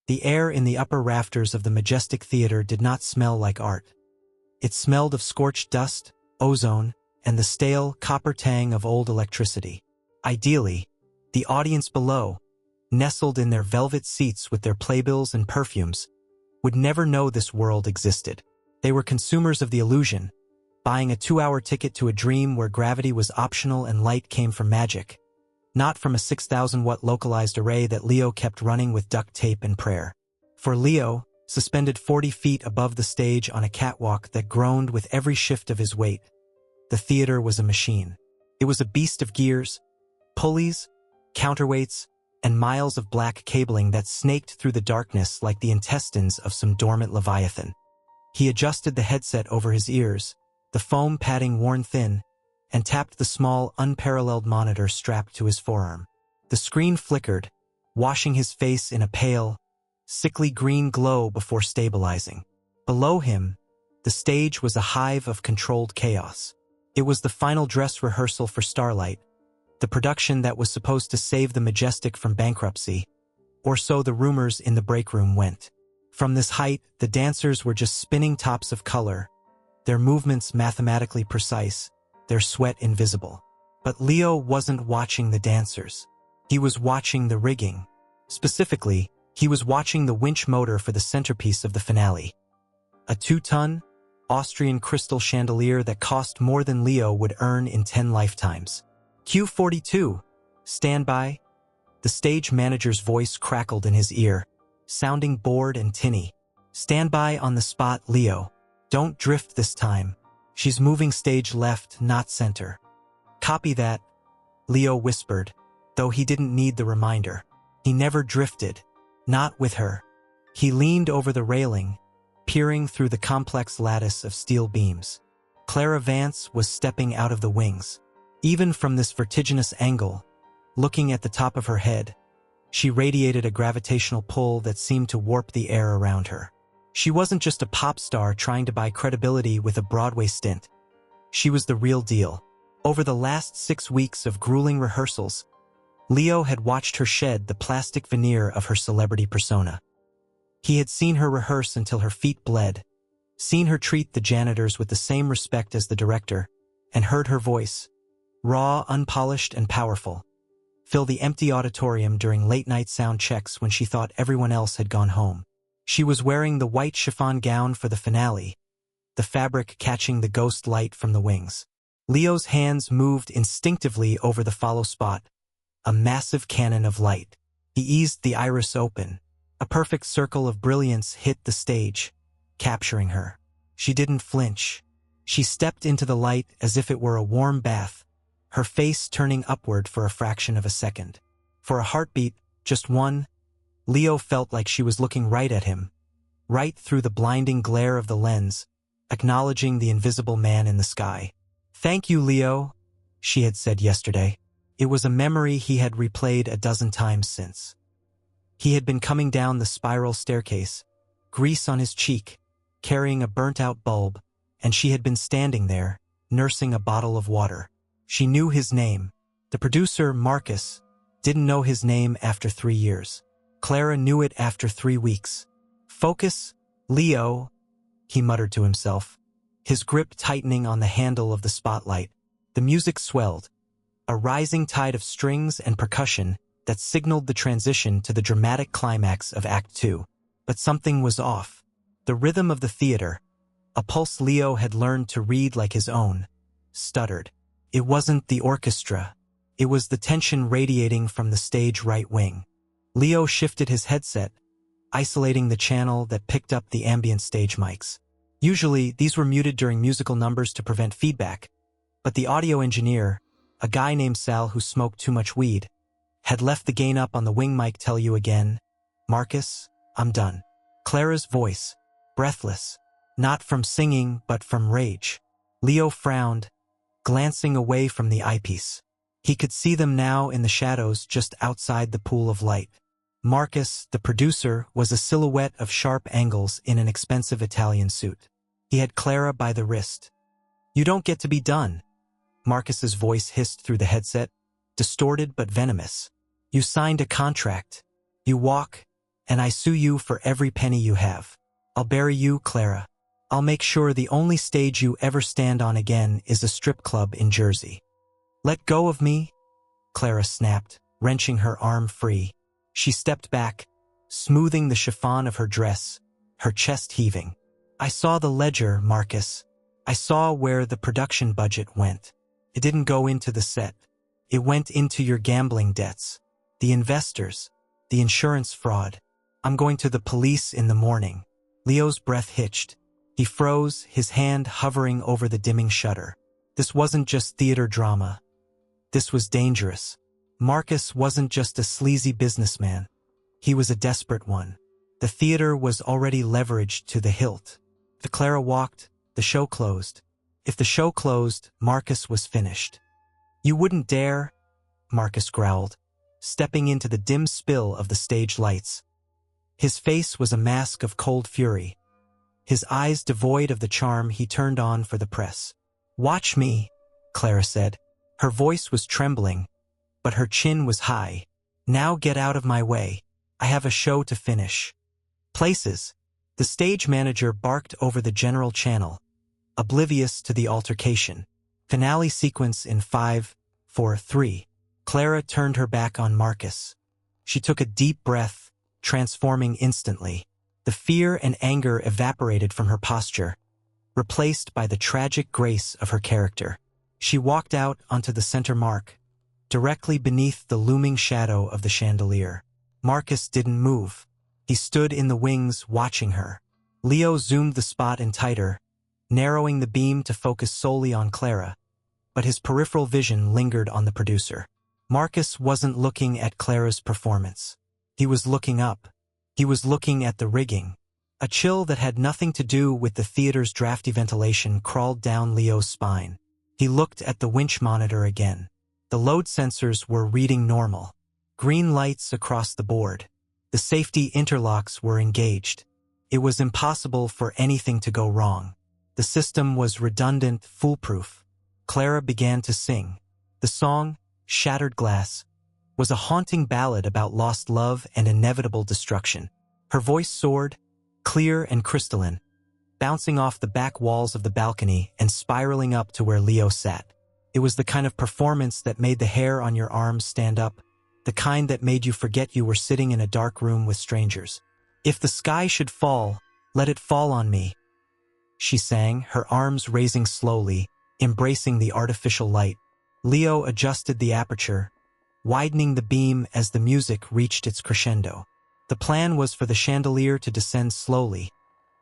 The air in the upper rafters of the Majestic Theater did not smell like art. It smelled of scorched dust, ozone, and the stale, copper tang of old electricity. Ideally, the audience below, nestled in their velvet seats with their playbills and perfumes, would never know this world existed. They were consumers of the illusion, buying a 2-hour ticket to a dream where gravity was optional and light came from magic, not from a 6,000-watt localized array that Leo kept running with duct tape and prayer. For Leo, suspended 40 feet above the stage on a catwalk that groaned with every shift of his weight, the theater was a machine. It was a beast of gears, pulleys, counterweights, and miles of black cabling that snaked through the darkness like the intestines of some dormant leviathan. He adjusted the headset over his ears, the foam padding worn thin, and tapped the small, unparalleled monitor strapped to his forearm. The screen flickered, washing his face in a pale, sickly green glow before stabilizing. Below him, the stage was a hive of controlled chaos. It was the final dress rehearsal for Starlight, the production that was supposed to save the Majestic from bankruptcy, or so the rumors in the break room went. From this height, the dancers were just spinning tops of color, their movements mathematically precise, their sweat invisible. But Leo wasn't watching the dancers. He was watching the rigging. Specifically, he was watching the winch motor for the centerpiece of the finale. A 2-ton, Austrian crystal chandelier that cost more than Leo would earn in 10 lifetimes. Q42, stand by. The stage manager's voice crackled in his ear, sounding bored and tinny. Stand by on the spot, Leo. Don't drift this time. She's moving stage left, not center. Copy that, Leo whispered, though he didn't need the reminder. He never drifted, not with her. He leaned over the railing, peering through the complex lattice of steel beams. Clara Vance was stepping out of the wings. Even from this vertiginous angle, looking at the top of her head, she radiated a gravitational pull that seemed to warp the air around her. She wasn't just a pop star trying to buy credibility with a Broadway stint. She was the real deal. Over the last 6 weeks of grueling rehearsals, Leo had watched her shed the plastic veneer of her celebrity persona. He had seen her rehearse until her feet bled, seen her treat the janitors with the same respect as the director, and heard her voice, raw, unpolished, and powerful, fill the empty auditorium during late-night sound checks when she thought everyone else had gone home. She was wearing the white chiffon gown for the finale, the fabric catching the ghost light from the wings. Leo's hands moved instinctively over the follow spot, a massive cannon of light. He eased the iris open. A perfect circle of brilliance hit the stage, capturing her. She didn't flinch. She stepped into the light as if it were a warm bath, her face turning upward for a fraction of a second. For a heartbeat, just one, Leo felt like she was looking right at him, right through the blinding glare of the lens, acknowledging the invisible man in the sky. "Thank you, Leo," she had said yesterday. It was a memory he had replayed a dozen times since. He had been coming down the spiral staircase, grease on his cheek, carrying a burnt-out bulb, and she had been standing there, nursing a bottle of water. She knew his name. The producer, Marcus, didn't know his name after 3 years. Clara knew it after 3 weeks. "Focus, Leo," he muttered to himself, his grip tightening on the handle of the spotlight. The music swelled, a rising tide of strings and percussion that signaled the transition to the dramatic climax of Act 2. But something was off. The rhythm of the theater, a pulse Leo had learned to read like his own, stuttered. It wasn't the orchestra. It was the tension radiating from the stage right wing. Leo shifted his headset, isolating the channel that picked up the ambient stage mics. Usually, these were muted during musical numbers to prevent feedback, but the audio engineer, a guy named Sal who smoked too much weed, had left the gain up on the wing mic. "Tell you again, Marcus, I'm done." Clara's voice, breathless, not from singing but from rage. Leo frowned, glancing away from the eyepiece. He could see them now in the shadows just outside the pool of light. Marcus, the producer, was a silhouette of sharp angles in an expensive Italian suit. He had Clara by the wrist. "You don't get to be done," Marcus's voice hissed through the headset, distorted but venomous. "You signed a contract. You walk, And I sue you for every penny you have. I'll bury you, Clara. I'll make sure the only stage you ever stand on again is a strip club in Jersey. Let go of me, Clara snapped, wrenching her arm free. She stepped back, smoothing the chiffon of her dress, her chest heaving. I saw the ledger, Marcus. I saw where the production budget went. It didn't go into the set. It went into your gambling debts, the investors, the insurance fraud. I'm going to the police in the morning. Leo's breath hitched. He froze, his hand hovering over the dimming shutter. This wasn't just theater drama. This was dangerous. Marcus wasn't just a sleazy businessman. He was a desperate one. The theater was already leveraged to the hilt. If Clara walked, the show closed. If the show closed, Marcus was finished. You wouldn't dare, Marcus growled, stepping into the dim spill of the stage lights. His face was a mask of cold fury, his eyes devoid of the charm he turned on for the press. Watch me, Clara said. Her voice was trembling, but her chin was high. Now get out of my way. I have a show to finish. Places. The stage manager barked over the general channel, oblivious to the altercation. Finale sequence in 5, 4, 3. Clara turned her back on Marcus. She took a deep breath, transforming instantly. The fear and anger evaporated from her posture, replaced by the tragic grace of her character. She walked out onto the center mark, directly beneath the looming shadow of the chandelier. Marcus didn't move. He stood in the wings watching her. Leo zoomed the spot in tighter, narrowing the beam to focus solely on Clara, but his peripheral vision lingered on the producer. Marcus wasn't looking at Clara's performance. He was looking up. He was looking at the rigging. A chill that had nothing to do with the theater's drafty ventilation crawled down Leo's spine. He looked at the winch monitor again. The load sensors were reading normal. Green lights across the board. The safety interlocks were engaged. It was impossible for anything to go wrong. The system was redundant, foolproof. Clara began to sing. The song, Shattered Glass, was a haunting ballad about lost love and inevitable destruction. Her voice soared, clear and crystalline, bouncing off the back walls of the balcony and spiraling up to where Leo sat. It was the kind of performance that made the hair on your arms stand up, the kind that made you forget you were sitting in a dark room with strangers. If the sky should fall, let it fall on me, she sang, her arms raising slowly, embracing the artificial light. Leo adjusted the aperture, widening the beam as the music reached its crescendo. The plan was for the chandelier to descend slowly,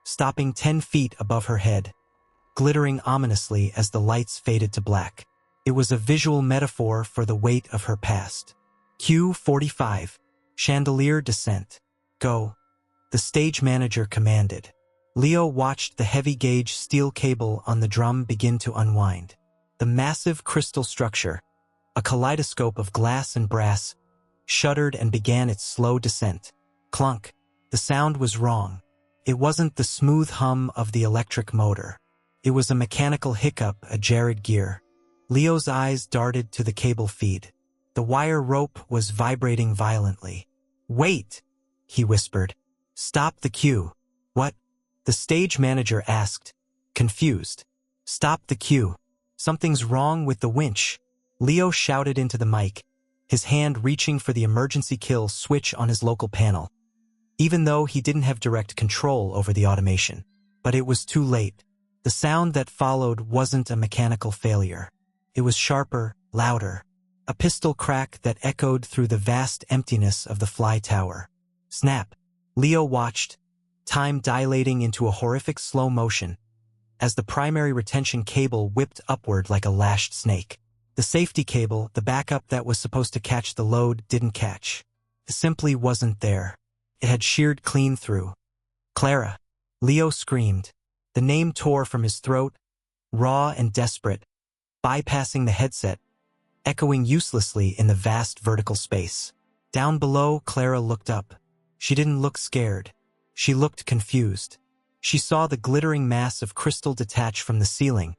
stopping 10 feet above her head, glittering ominously as the lights faded to black. It was a visual metaphor for the weight of her past. Cue 45. Chandelier descent. Go. The stage manager commanded. Leo watched the heavy-gauge steel cable on the drum begin to unwind. The massive crystal structure, a kaleidoscope of glass and brass, shuddered and began its slow descent. Clunk. The sound was wrong. It wasn't the smooth hum of the electric motor. It was a mechanical hiccup, a jarred gear. Leo's eyes darted to the cable feed. The wire rope was vibrating violently. Wait, he whispered. Stop the cue. What? The stage manager asked, confused. Stop the cue. Something's wrong with the winch. Leo shouted into the mic, his hand reaching for the emergency kill switch on his local panel, even though he didn't have direct control over the automation. But it was too late. The sound that followed wasn't a mechanical failure. It was sharper, louder, a pistol crack that echoed through the vast emptiness of the fly tower. Snap. Leo watched, time dilating into a horrific slow motion, as the primary retention cable whipped upward like a lashed snake. The safety cable, the backup that was supposed to catch the load, didn't catch. It simply wasn't there. It had sheared clean through. Clara. Leo screamed. The name tore from his throat, raw and desperate, bypassing the headset, echoing uselessly in the vast vertical space. Down below, Clara looked up. She didn't look scared. She looked confused. She saw the glittering mass of crystal detach from the ceiling,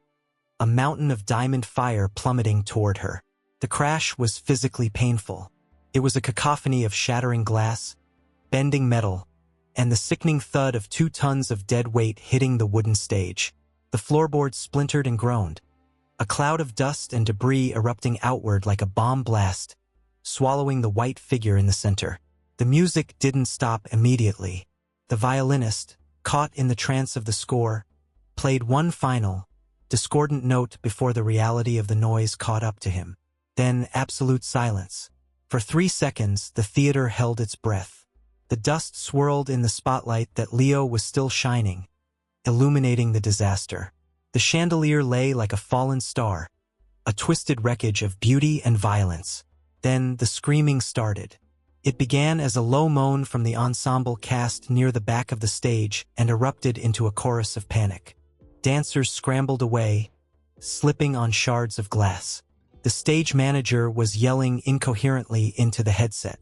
a mountain of diamond fire plummeting toward her. The crash was physically painful. It was a cacophony of shattering glass, bending metal, and the sickening thud of 2 tons of dead weight hitting the wooden stage. The floorboards splintered and groaned, a cloud of dust and debris erupting outward like a bomb blast, swallowing the white figure in the center. The music didn't stop immediately. The violinist, caught in the trance of the score, played one final, discordant note before the reality of the noise caught up to him. Then absolute silence. For 3 seconds, the theater held its breath. The dust swirled in the spotlight that Leo was still shining, illuminating the disaster. The chandelier lay like a fallen star, a twisted wreckage of beauty and violence. Then the screaming started. It began as a low moan from the ensemble cast near the back of the stage and erupted into a chorus of panic. Dancers scrambled away, slipping on shards of glass. The stage manager was yelling incoherently into the headset.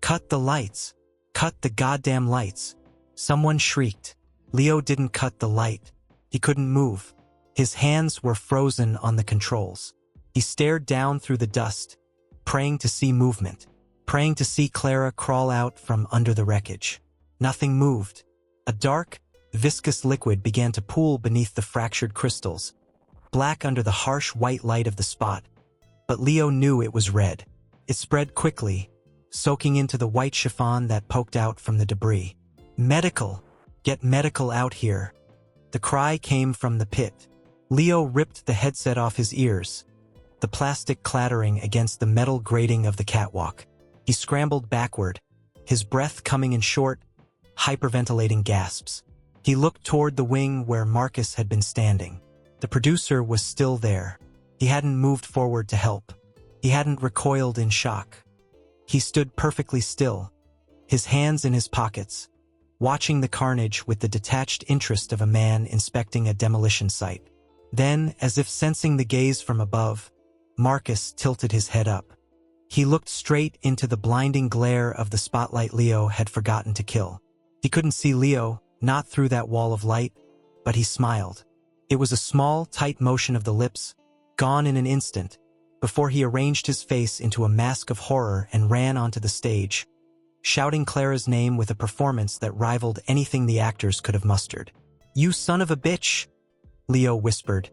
"Cut the lights! Cut the goddamn lights!" Someone shrieked. Leo didn't cut the light. He couldn't move. His hands were frozen on the controls. He stared down through the dust, praying to see movement, praying to see Clara crawl out from under the wreckage. Nothing moved. A dark, viscous liquid began to pool beneath the fractured crystals, black under the harsh white light of the spot. But Leo knew it was red. It spread quickly, soaking into the white chiffon that poked out from the debris. "Medical! Get medical out here!" The cry came from the pit. Leo ripped the headset off his ears, the plastic clattering against the metal grating of the catwalk. He scrambled backward, his breath coming in short, hyperventilating gasps. He looked toward the wing where Marcus had been standing. The producer was still there. He hadn't moved forward to help. He hadn't recoiled in shock. He stood perfectly still, his hands in his pockets, watching the carnage with the detached interest of a man inspecting a demolition site. Then, as if sensing the gaze from above, Marcus tilted his head up. He looked straight into the blinding glare of the spotlight Leo had forgotten to kill. He couldn't see Leo, not through that wall of light, but he smiled. It was a small, tight motion of the lips, gone in an instant, before he arranged his face into a mask of horror and ran onto the stage, shouting Clara's name with a performance that rivaled anything the actors could have mustered. "You son of a bitch!" Leo whispered,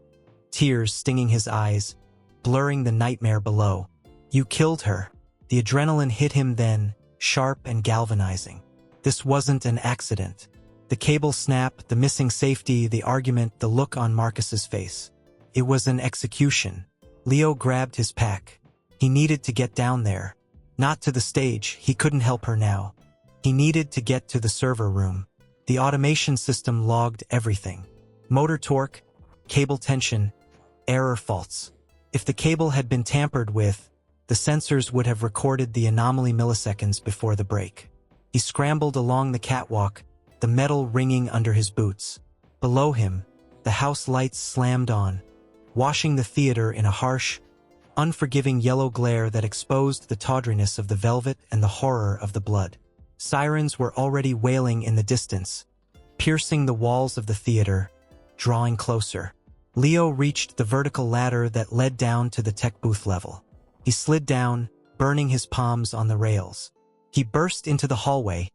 tears stinging his eyes, blurring the nightmare below. "You killed her." The adrenaline hit him then, sharp and galvanizing. This wasn't an accident. The cable snap, the missing safety, the argument, the look on Marcus's face. It was an execution. Leo grabbed his pack. He needed to get down there. Not to the stage, he couldn't help her now. He needed to get to the server room. The automation system logged everything. Motor torque, cable tension, error faults. If the cable had been tampered with, the sensors would have recorded the anomaly milliseconds before the break. He scrambled along the catwalk, the metal ringing under his boots. Below him, the house lights slammed on, washing the theater in a harsh, unforgiving yellow glare that exposed the tawdriness of the velvet and the horror of the blood. Sirens were already wailing in the distance, piercing the walls of the theater, drawing closer. Leo reached the vertical ladder that led down to the tech booth level. He slid down, burning his palms on the rails. He burst into the hallway,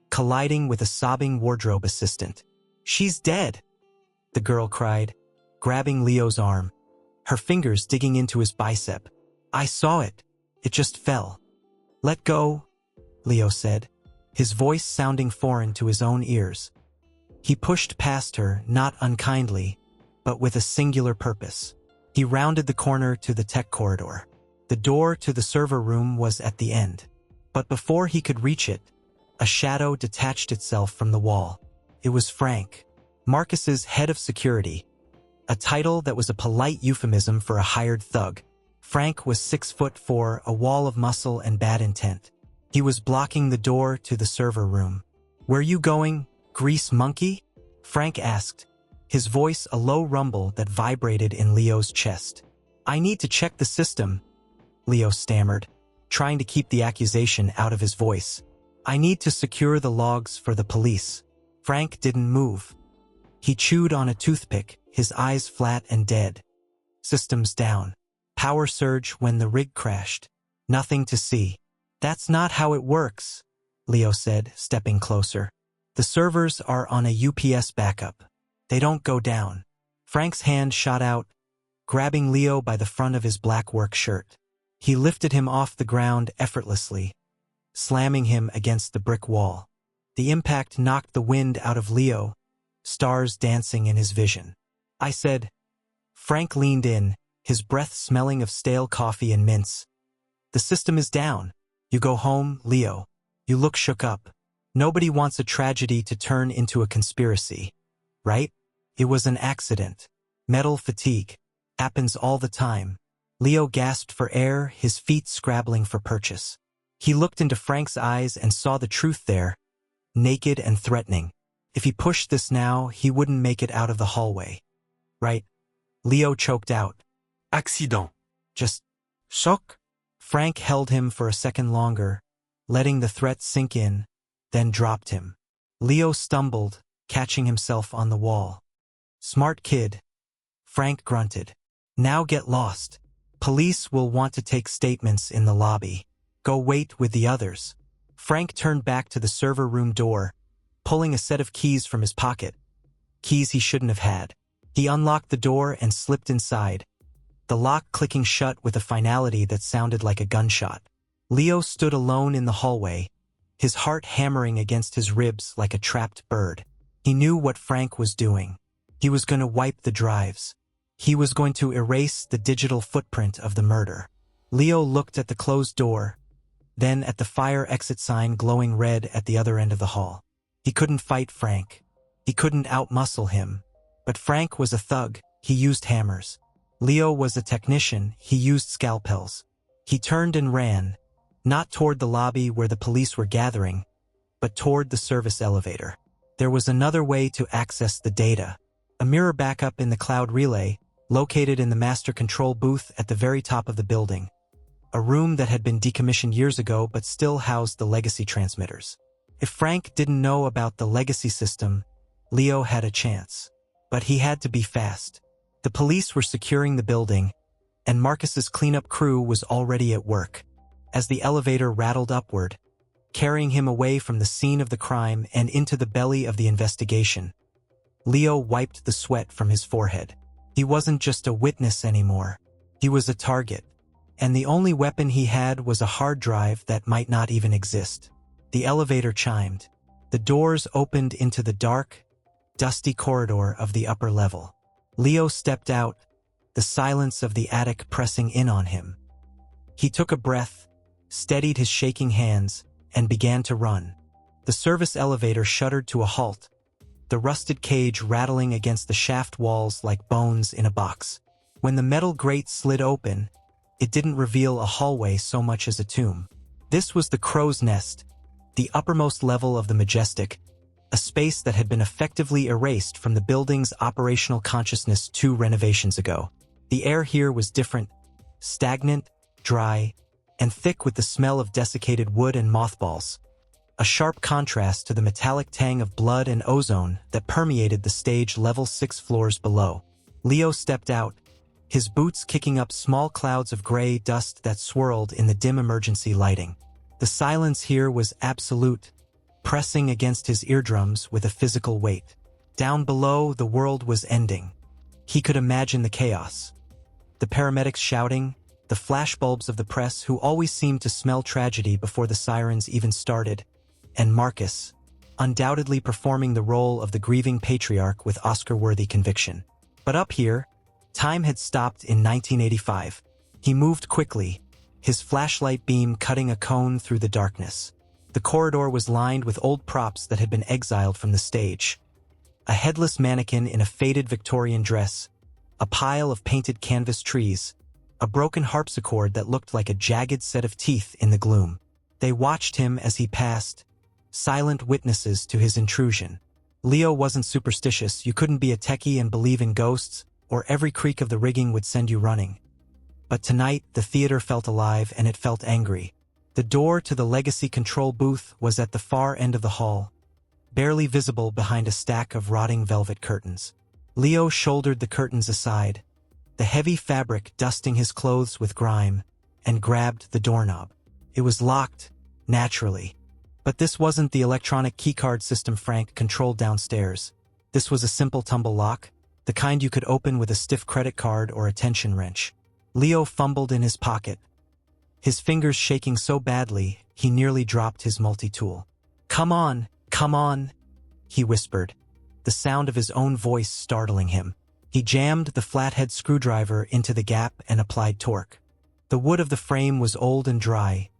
colliding with a sobbing wardrobe assistant. "She's dead!" the girl cried, grabbing Leo's arm, her fingers digging into his bicep. "I saw it. It just fell." "Let go," Leo said, his voice sounding foreign to his own ears. He pushed past her, not unkindly, but with a singular purpose. He rounded the corner to the tech corridor. The door to the server room was at the end. But before he could reach it, a shadow detached itself from the wall. It was Frank, Marcus's head of security, a title that was a polite euphemism for a hired thug. Frank was 6'4", a wall of muscle and bad intent. He was blocking the door to the server room. "Where you going, grease monkey?" Frank asked, his voice a low rumble that vibrated in Leo's chest. "I need to check the system," Leo stammered, trying to keep the accusation out of his voice. "I need to secure the logs for the police." Frank didn't move. He chewed on a toothpick, his eyes flat and dead. "Systems down. Power surge when the rig crashed. Nothing to see." "That's not how it works," Leo said, stepping closer. The servers are on a UPS backup. They don't go down. Frank's hand shot out, grabbing Leo by the front of his black work shirt. He lifted him off the ground effortlessly, slamming him against the brick wall. The impact knocked the wind out of Leo, stars dancing in his vision. I said. Frank leaned in, his breath smelling of stale coffee and mints. The system is down. You go home, Leo. You look shook up. Nobody wants a tragedy to turn into a conspiracy, right? It was an accident. Metal fatigue. Happens all the time. Leo gasped for air, his feet scrabbling for purchase. He looked into Frank's eyes and saw the truth there, naked and threatening. If he pushed this now, he wouldn't make it out of the hallway. Right? Leo choked out. Accident. Just shock? Frank held him for a second longer, letting the threat sink in, then dropped him. Leo stumbled, catching himself on the wall. Smart kid. Frank grunted. Now get lost. Police will want to take statements in the lobby. Go wait with the others. Frank turned back to the server room door, pulling a set of keys from his pocket. Keys he shouldn't have had. He unlocked the door and slipped inside, the lock clicking shut with a finality that sounded like a gunshot. Leo stood alone in the hallway, his heart hammering against his ribs like a trapped bird. He knew what Frank was doing. He was going to wipe the drives. He was going to erase the digital footprint of the murder. Leo looked at the closed door, then at the fire exit sign glowing red at the other end of the hall. He couldn't fight Frank. He couldn't outmuscle him. But Frank was a thug. He used hammers. Leo was a technician. He used scalpels. He turned and ran, not toward the lobby where the police were gathering, but toward the service elevator. There was another way to access the data. A mirror backup in the cloud relay, located in the master control booth at the very top of the building. A room that had been decommissioned years ago but still housed the legacy transmitters. If Frank didn't know about the legacy system, Leo had a chance. But he had to be fast. The police were securing the building, and Marcus's cleanup crew was already at work. As the elevator rattled upward, carrying him away from the scene of the crime and into the belly of the investigation, Leo wiped the sweat from his forehead. He wasn't just a witness anymore. He was a target. And the only weapon he had was a hard drive that might not even exist. The elevator chimed. The doors opened into the dark, dusty corridor of the upper level. Leo stepped out, the silence of the attic pressing in on him. He took a breath, steadied his shaking hands, and began to run. The service elevator shuddered to a halt, the rusted cage rattling against the shaft walls like bones in a box. When the metal grate slid open, it didn't reveal a hallway so much as a tomb. This was the crow's nest, the uppermost level of the Majestic, a space that had been effectively erased from the building's operational consciousness 2 renovations ago. The air here was different, stagnant, dry, and thick with the smell of desiccated wood and mothballs, a sharp contrast to the metallic tang of blood and ozone that permeated the stage level 6 floors below. Leo stepped out, his boots kicking up small clouds of gray dust that swirled in the dim emergency lighting. The silence here was absolute, pressing against his eardrums with a physical weight. Down below, the world was ending. He could imagine the chaos. The paramedics shouting, the flashbulbs of the press who always seemed to smell tragedy before the sirens even started, and Marcus, undoubtedly performing the role of the grieving patriarch with Oscar-worthy conviction. But up here, time had stopped in 1985. He moved quickly, his flashlight beam cutting a cone through the darkness. The corridor was lined with old props that had been exiled from the stage. A headless mannequin in a faded Victorian dress, a pile of painted canvas trees, a broken harpsichord that looked like a jagged set of teeth in the gloom. They watched him as he passed, silent witnesses to his intrusion. Leo wasn't superstitious. You couldn't be a techie and believe in ghosts, or every creak of the rigging would send you running. But tonight, the theater felt alive and it felt angry. The door to the legacy control booth was at the far end of the hall, barely visible behind a stack of rotting velvet curtains. Leo shouldered the curtains aside, the heavy fabric dusting his clothes with grime, and grabbed the doorknob. It was locked, naturally, But this wasn't the electronic keycard system Frank controlled downstairs. This was a simple tumble lock, the kind you could open with a stiff credit card or a tension wrench. Leo fumbled in his pocket, his fingers shaking so badly he nearly dropped his multi-tool. Come on, he whispered, the sound of his own voice startling him. He jammed the flathead screwdriver into the gap and applied torque. The wood of the frame was old and dry.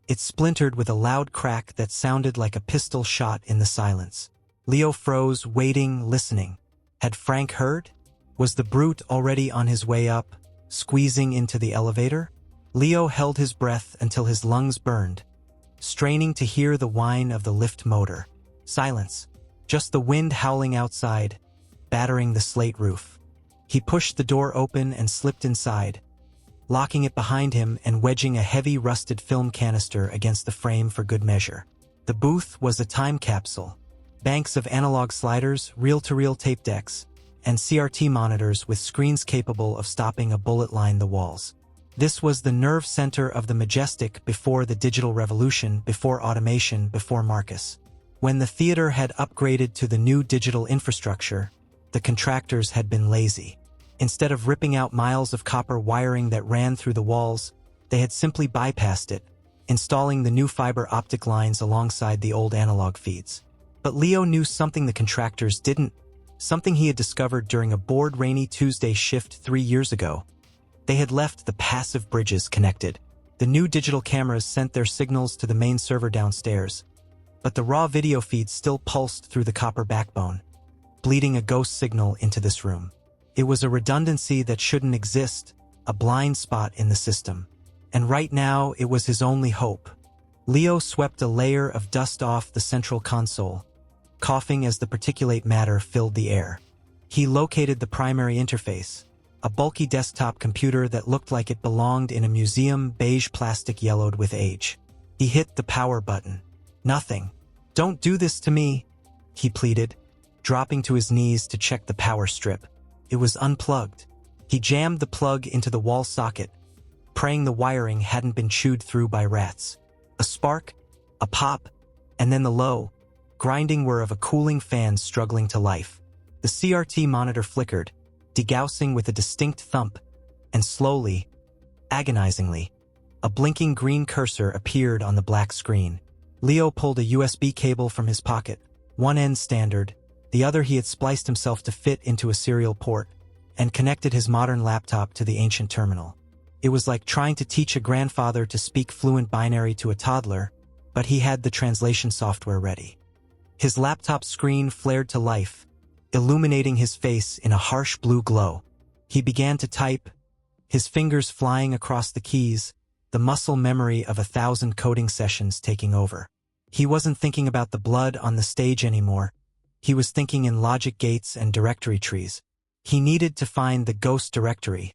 It splintered with a loud crack that sounded like a pistol shot in the silence. Leo froze, waiting, listening. Had Frank heard? Was the brute already on his way up, squeezing into the elevator? Leo held his breath until his lungs burned, straining to hear the whine of the lift motor. Silence. Just the wind howling outside, battering the slate roof. He pushed the door open and slipped inside, locking it behind him and wedging a heavy rusted film canister against the frame for good measure. The booth was a time capsule. Banks of analog sliders, reel-to-reel tape decks, and CRT monitors with screens capable of stopping a bullet lined the walls. This was the nerve center of the Majestic before the digital revolution, before automation, before Marcus. When the theater had upgraded to the new digital infrastructure, the contractors had been lazy. Instead of ripping out miles of copper wiring that ran through the walls, they had simply bypassed it, installing the new fiber optic lines alongside the old analog feeds. But Leo knew something the contractors didn't, something he had discovered during a bored rainy Tuesday shift 3 years ago. They had left the passive bridges connected. The new digital cameras sent their signals to the main server downstairs, but the raw video feed still pulsed through the copper backbone, bleeding a ghost signal into this room. It was a redundancy that shouldn't exist, a blind spot in the system. And right now, it was his only hope. Leo swept a layer of dust off the central console, coughing as the particulate matter filled the air. He located the primary interface, a bulky desktop computer that looked like it belonged in a museum, beige plastic yellowed with age. He hit the power button. Nothing. Don't do this to me, he pleaded, dropping to his knees to check the power strip. It was unplugged. He jammed the plug into the wall socket, praying the wiring hadn't been chewed through by rats. A spark, a pop, and then the low, grinding whir of a cooling fan struggling to life. The CRT monitor flickered, degaussing with a distinct thump, and slowly, agonizingly, a blinking green cursor appeared on the black screen. Leo pulled a USB cable from his pocket, one end standard, the other he had spliced himself to fit into a serial port, and connected his modern laptop to the ancient terminal. It was like trying to teach a grandfather to speak fluent binary to a toddler, but he had the translation software ready. His laptop screen flared to life, illuminating his face in a harsh blue glow. He began to type, his fingers flying across the keys, the muscle memory of 1,000 coding sessions taking over. He wasn't thinking about the blood on the stage anymore. He was thinking in logic gates and directory trees. He needed to find the ghost directory,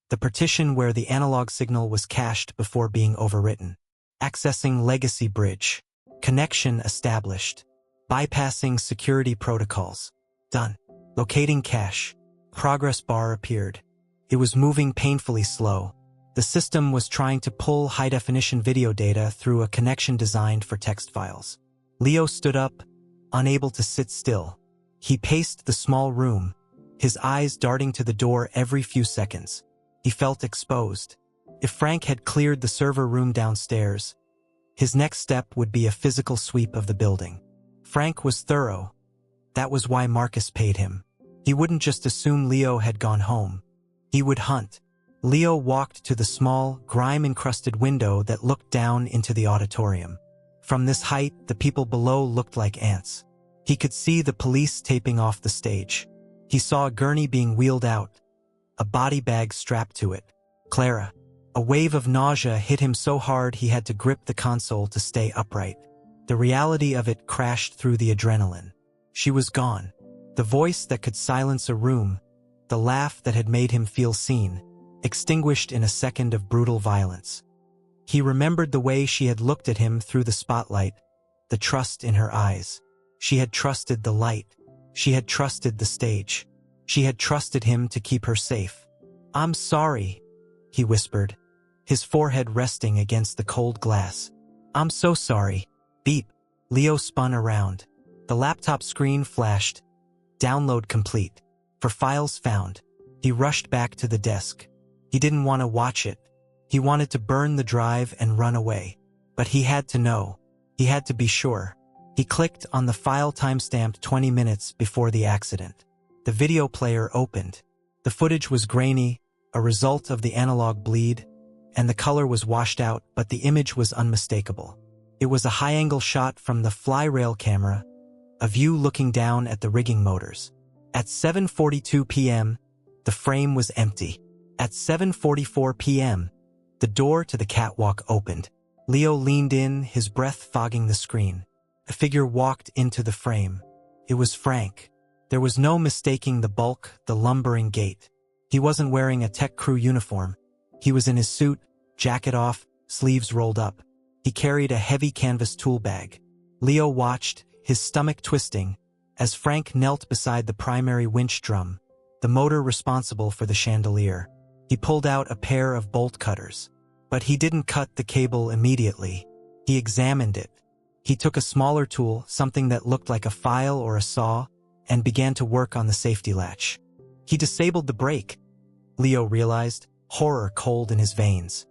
the partition where the analog signal was cached before being overwritten. Accessing legacy bridge. Connection established. Bypassing security protocols. Done. Locating cache. Progress bar appeared. It was moving painfully slow. The system was trying to pull high-definition video data through a connection designed for text files. Leo stood up, unable to sit still. He paced the small room, his eyes darting to the door every few seconds. He felt exposed. If Frank had cleared the server room downstairs, his next step would be a physical sweep of the building. Frank was thorough. That was why Marcus paid him. He wouldn't just assume Leo had gone home. He would hunt. Leo walked to the small, grime-encrusted window that looked down into the auditorium. From this height, the people below looked like ants. He could see the police taping off the stage. He saw a gurney being wheeled out, a body bag strapped to it. Clara. A wave of nausea hit him so hard he had to grip the console to stay upright. The reality of it crashed through the adrenaline. She was gone. The voice that could silence a room, the laugh that had made him feel seen, extinguished in a second of brutal violence. He remembered the way she had looked at him through the spotlight, the trust in her eyes. She had trusted the light. She had trusted the stage. She had trusted him to keep her safe. "I'm sorry," he whispered, his forehead resting against the cold glass. "I'm so sorry." Beep. Leo spun around. The laptop screen flashed. Download complete. For files found. He rushed back to the desk. He didn't want to watch it. He wanted to burn the drive and run away. But he had to know. He had to be sure. He clicked on the file timestamped 20 minutes before the accident. The video player opened. The footage was grainy, a result of the analog bleed, and the color was washed out, but the image was unmistakable. It was a high-angle shot from the fly-rail camera, a view looking down at the rigging motors. At 7:42 p.m., the frame was empty. At 7:44 p.m., the door to the catwalk opened. Leo leaned in, his breath fogging the screen. A figure walked into the frame. It was Frank. There was no mistaking the bulk, the lumbering gait. He wasn't wearing a tech crew uniform. He was in his suit, jacket off, sleeves rolled up. He carried a heavy canvas tool bag. Leo watched, his stomach twisting, as Frank knelt beside the primary winch drum, the motor responsible for the chandelier. He pulled out a pair of bolt cutters. But he didn't cut the cable immediately. He examined it. He took a smaller tool, something that looked like a file or a saw, and began to work on the safety latch. He disabled the brake. Leo realized, horror cold in his veins.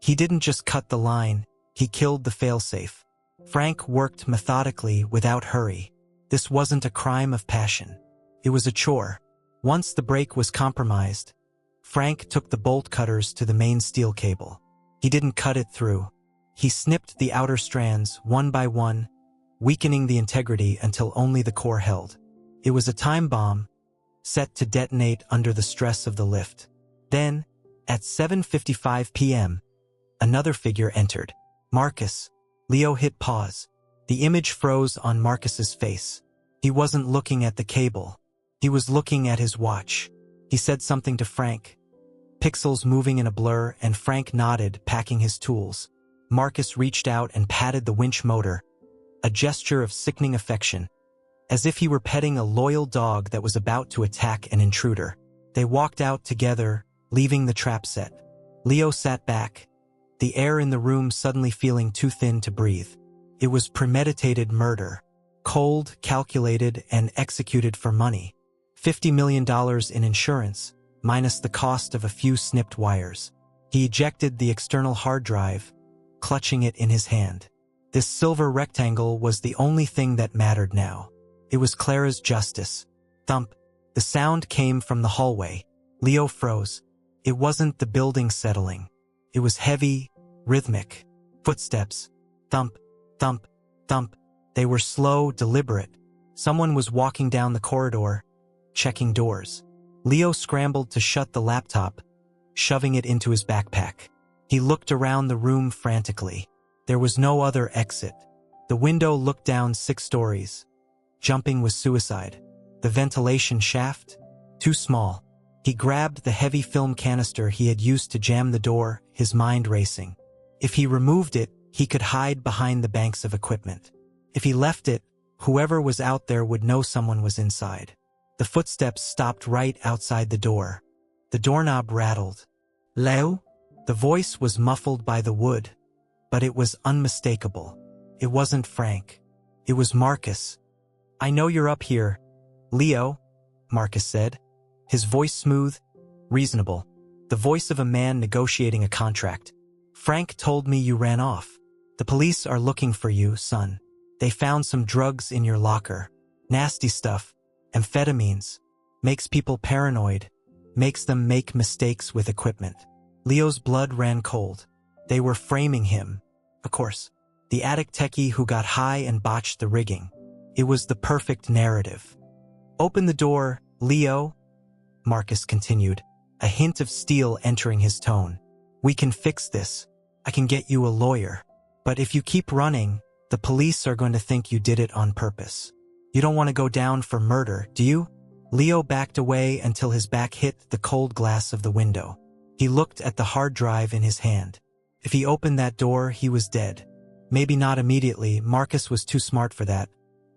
He didn't just cut the line, he killed the failsafe. Frank worked methodically, without hurry. This wasn't a crime of passion. It was a chore. Once the brake was compromised, Frank took the bolt cutters to the main steel cable. He didn't cut it through. He snipped the outer strands one by one, weakening the integrity until only the core held. It was a time bomb, set to detonate under the stress of the lift. Then, at 7:55 p.m., another figure entered. Marcus. Leo hit pause. The image froze on Marcus's face. He wasn't looking at the cable. He was looking at his watch. He said something to Frank. Pixels moving in a blur, and Frank nodded, packing his tools. Marcus reached out and patted the winch motor, a gesture of sickening affection, as if he were petting a loyal dog that was about to attack an intruder. They walked out together, leaving the trap set. Leo sat back, the air in the room suddenly feeling too thin to breathe. It was premeditated murder, cold, calculated, and executed for money. $50 million in insurance, minus the cost of a few snipped wires. He ejected the external hard drive, clutching it in his hand. This silver rectangle was the only thing that mattered now. It was Clara's justice. Thump. The sound came from the hallway. Leo froze. It wasn't the building settling. It was heavy, rhythmic. Footsteps. Thump, thump, thump. They were slow, deliberate. Someone was walking down the corridor, checking doors. Leo scrambled to shut the laptop, shoving it into his backpack. He looked around the room frantically. There was no other exit. The window looked down 6 stories. Jumping was suicide. The ventilation shaft? Too small. He grabbed the heavy film canister he had used to jam the door, his mind racing. If he removed it, he could hide behind the banks of equipment. If he left it, whoever was out there would know someone was inside. The footsteps stopped right outside the door. The doorknob rattled. Leo? The voice was muffled by the wood, but it was unmistakable. It wasn't Frank. It was Marcus. I know you're up here, Leo, Marcus said. His voice smooth, reasonable. The voice of a man negotiating a contract. Frank told me you ran off. The police are looking for you, son. They found some drugs in your locker. Nasty stuff. Amphetamines. Makes people paranoid. Makes them make mistakes with equipment. Leo's blood ran cold. They were framing him. Of course. The attic techie who got high and botched the rigging. It was the perfect narrative. Open the door, Leo, Marcus continued, a hint of steel entering his tone. We can fix this. I can get you a lawyer. But if you keep running, the police are going to think you did it on purpose. You don't want to go down for murder, do you? Leo backed away until his back hit the cold glass of the window. He looked at the hard drive in his hand. If he opened that door, he was dead. Maybe not immediately, Marcus was too smart for that.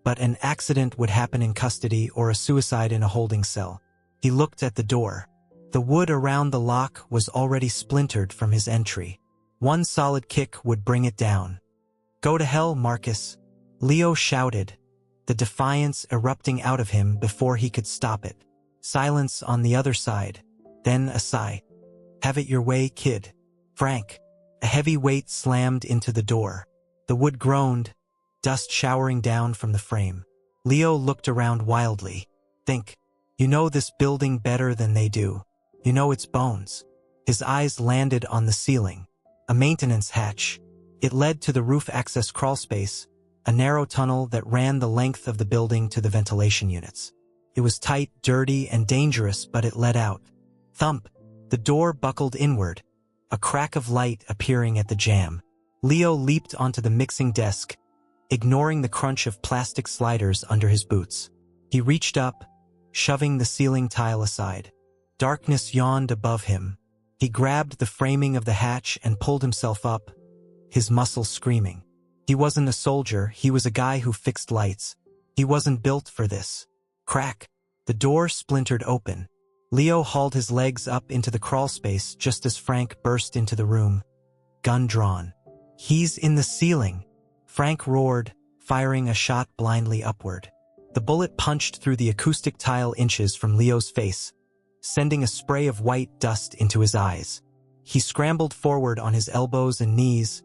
But an accident would happen in custody or a suicide in a holding cell. He looked at the door. The wood around the lock was already splintered from his entry. One solid kick would bring it down. Go to hell, Marcus. Leo shouted, the defiance erupting out of him before he could stop it. Silence on the other side, then a sigh. Have it your way, kid. Frank. A heavy weight slammed into the door. The wood groaned, dust showering down from the frame. Leo looked around wildly. Think. You know this building better than they do. You know its bones. His eyes landed on the ceiling. A maintenance hatch. It led to the roof access crawlspace, a narrow tunnel that ran the length of the building to the ventilation units. It was tight, dirty, and dangerous, but it led out. Thump. The door buckled inward, a crack of light appearing at the jamb. Leo leaped onto the mixing desk, ignoring the crunch of plastic sliders under his boots. He reached up, shoving the ceiling tile aside. Darkness yawned above him. He grabbed the framing of the hatch and pulled himself up, his muscles screaming. He wasn't a soldier, he was a guy who fixed lights. He wasn't built for this. Crack. The door splintered open. Leo hauled his legs up into the crawlspace just as Frank burst into the room, gun drawn. He's in the ceiling, Frank roared, firing a shot blindly upward. The bullet punched through the acoustic tile inches from Leo's face, sending a spray of white dust into his eyes. He scrambled forward on his elbows and knees,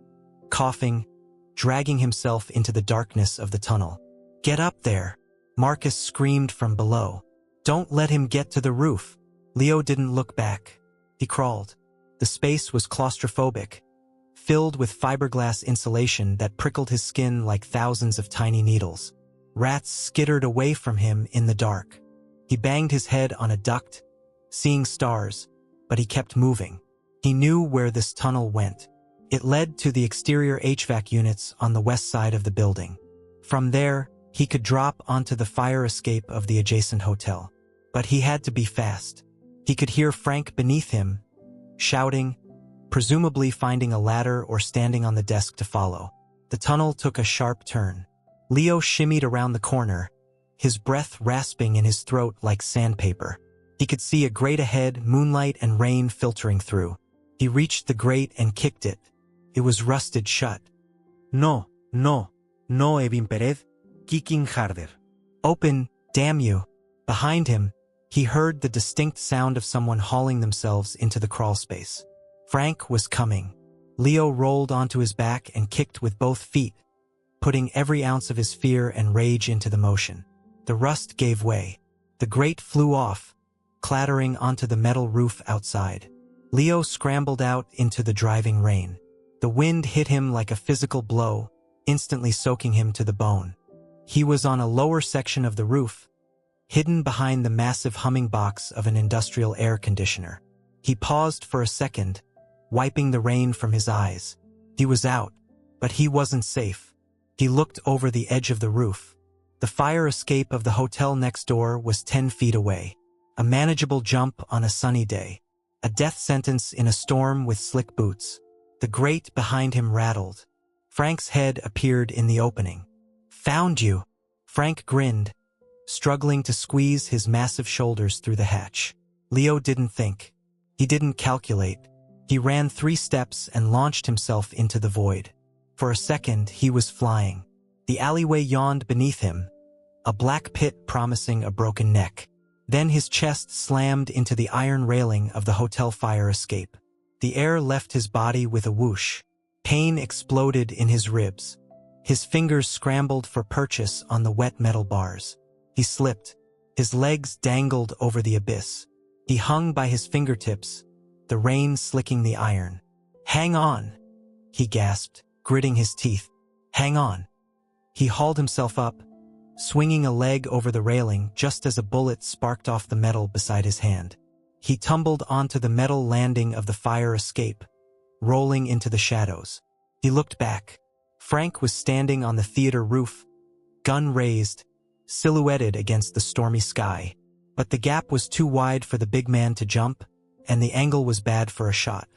coughing, dragging himself into the darkness of the tunnel. Get up there, Marcus screamed from below. Don't let him get to the roof. Leo didn't look back. He crawled. The space was claustrophobic, filled with fiberglass insulation that prickled his skin like thousands of tiny needles. Rats skittered away from him in the dark. He banged his head on a duct, seeing stars, but he kept moving. He knew where this tunnel went. It led to the exterior HVAC units on the west side of the building. From there, he could drop onto the fire escape of the adjacent hotel. But he had to be fast. He could hear Frank beneath him, shouting, presumably finding a ladder or standing on the desk to follow. The tunnel took a sharp turn. Leo shimmied around the corner, his breath rasping in his throat like sandpaper. He could see a grate ahead, moonlight and rain filtering through. He reached the grate and kicked it. It was rusted shut. No, Evin Perez, kicking harder. Open, damn you. Behind him, he heard the distinct sound of someone hauling themselves into the crawlspace. Frank was coming. Leo rolled onto his back and kicked with both feet, putting every ounce of his fear and rage into the motion. The rust gave way. The grate flew off, clattering onto the metal roof outside. Leo scrambled out into the driving rain. The wind hit him like a physical blow, instantly soaking him to the bone. He was on a lower section of the roof, hidden behind the massive humming box of an industrial air conditioner. He paused for a second, wiping the rain from his eyes. He was out, but he wasn't safe. He looked over the edge of the roof. The fire escape of the hotel next door was 10 feet away. A manageable jump on a sunny day. A death sentence in a storm with slick boots. The grate behind him rattled. Frank's head appeared in the opening. Found you. Frank grinned, struggling to squeeze his massive shoulders through the hatch. Leo didn't think. He didn't calculate. He ran 3 steps and launched himself into the void. For a second, he was flying. The alleyway yawned beneath him, a black pit promising a broken neck. Then his chest slammed into the iron railing of the hotel fire escape. The air left his body with a whoosh. Pain exploded in his ribs. His fingers scrambled for purchase on the wet metal bars. He slipped. His legs dangled over the abyss. He hung by his fingertips, the rain slicking the iron. Hang on, he gasped, gritting his teeth. Hang on. He hauled himself up, swinging a leg over the railing just as a bullet sparked off the metal beside his hand. He tumbled onto the metal landing of the fire escape, rolling into the shadows. He looked back. Frank was standing on the theater roof, gun raised, silhouetted against the stormy sky. But the gap was too wide for the big man to jump, and the angle was bad for a shot.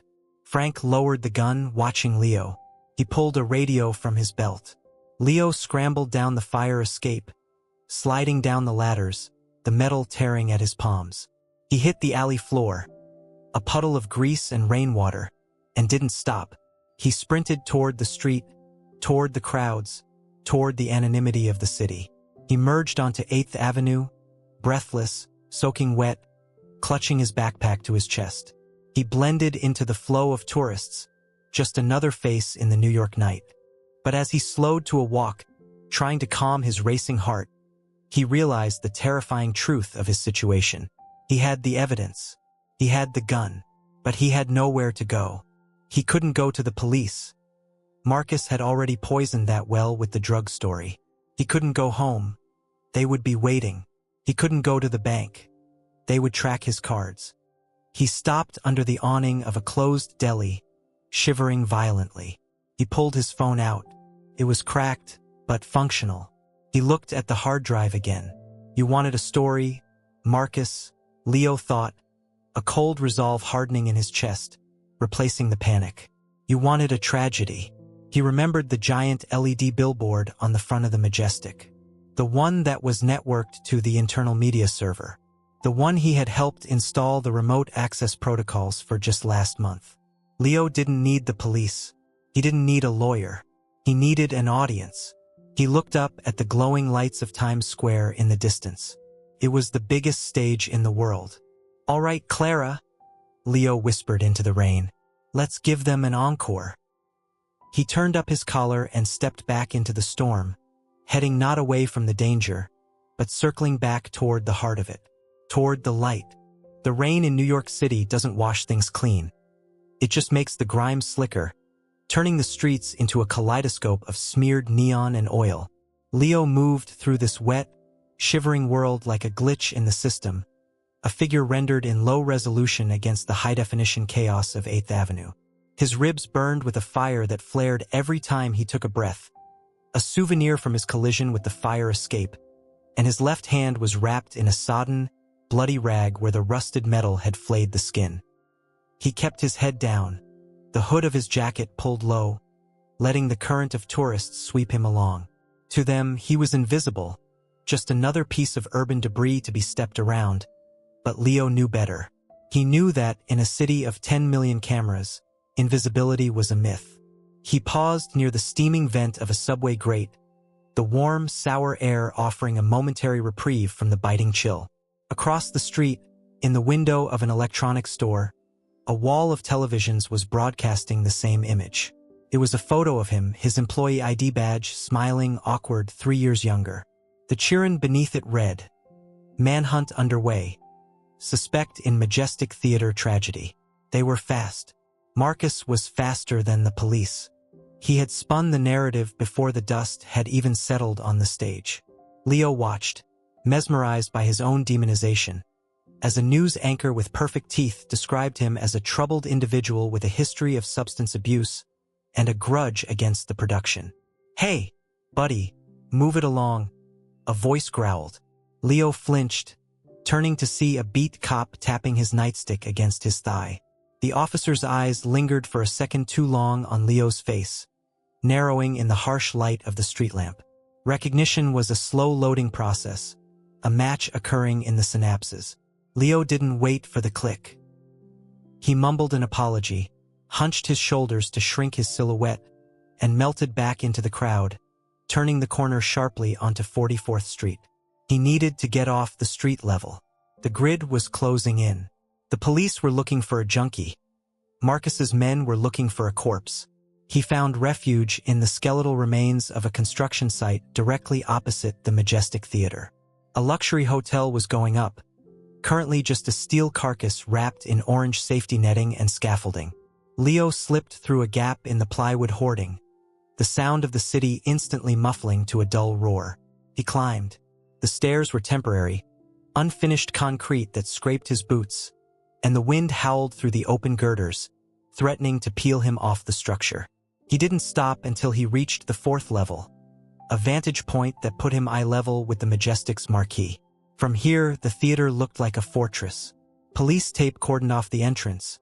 Frank lowered the gun, watching Leo. He pulled a radio from his belt. Leo scrambled down the fire escape, sliding down the ladders, the metal tearing at his palms. He hit the alley floor, a puddle of grease and rainwater, and didn't stop. He sprinted toward the street, toward the crowds, toward the anonymity of the city. He merged onto 8th Avenue, breathless, soaking wet, clutching his backpack to his chest. He blended into the flow of tourists, just another face in the New York night. But as he slowed to a walk, trying to calm his racing heart, he realized the terrifying truth of his situation. He had the evidence. He had the gun. But he had nowhere to go. He couldn't go to the police. Marcus had already poisoned that well with the drug story. He couldn't go home. They would be waiting. He couldn't go to the bank. They would track his cards. He stopped under the awning of a closed deli, shivering violently. He pulled his phone out. It was cracked, but functional. He looked at the hard drive again. You wanted a story, Marcus, Leo thought, a cold resolve hardening in his chest, replacing the panic. You wanted a tragedy. He remembered the giant LED billboard on the front of the Majestic. The one that was networked to the internal media server. The one he had helped install the remote access protocols for just last month. Leo didn't need the police. He didn't need a lawyer. He needed an audience. He looked up at the glowing lights of Times Square in the distance. It was the biggest stage in the world. "All right, Clara," Leo whispered into the rain. "Let's give them an encore." He turned up his collar and stepped back into the storm, heading not away from the danger, but circling back toward the heart of it, toward the light. The rain in New York City doesn't wash things clean. It just makes the grime slicker, turning the streets into a kaleidoscope of smeared neon and oil. Leo moved through this wet, shivering world like a glitch in the system, a figure rendered in low resolution against the high-definition chaos of 8th Avenue. His ribs burned with a fire that flared every time he took a breath, a souvenir from his collision with the fire escape, and his left hand was wrapped in a sodden, bloody rag where the rusted metal had flayed the skin. He kept his head down, the hood of his jacket pulled low, letting the current of tourists sweep him along. To them, he was invisible, just another piece of urban debris to be stepped around. But Leo knew better. He knew that in a city of 10 million cameras, invisibility was a myth. He paused near the steaming vent of a subway grate, the warm, sour air offering a momentary reprieve from the biting chill. Across the street, in the window of an electronics store, a wall of televisions was broadcasting the same image. It was a photo of him, his employee ID badge, smiling, awkward, 3 years younger. The cheerin beneath it read, "Manhunt underway. Suspect in Majestic Theater tragedy." They were fast. Marcus was faster than the police. He had spun the narrative before the dust had even settled on the stage. Leo watched, mesmerized by his own demonization, as a news anchor with perfect teeth described him as a troubled individual with a history of substance abuse and a grudge against the production. "Hey, buddy, move it along," a voice growled. Leo flinched, turning to see a beat cop tapping his nightstick against his thigh. The officer's eyes lingered for a second too long on Leo's face, narrowing in the harsh light of the street lamp. Recognition was a slow-loading process, a match occurring in the synapses. Leo didn't wait for the click. He mumbled an apology, hunched his shoulders to shrink his silhouette, and melted back into the crowd, turning the corner sharply onto 44th Street. He needed to get off the street level. The grid was closing in. The police were looking for a junkie. Marcus's men were looking for a corpse. He found refuge in the skeletal remains of a construction site directly opposite the Majestic Theater. A luxury hotel was going up, currently just a steel carcass wrapped in orange safety netting and scaffolding. Leo slipped through a gap in the plywood hoarding, the sound of the city instantly muffling to a dull roar. He climbed. The stairs were temporary, unfinished concrete that scraped his boots, and the wind howled through the open girders, threatening to peel him off the structure. He didn't stop until he reached the 4th level, a vantage point that put him eye level with the Majestic's marquee. From here, the theater looked like a fortress. Police tape cordoned off the entrance,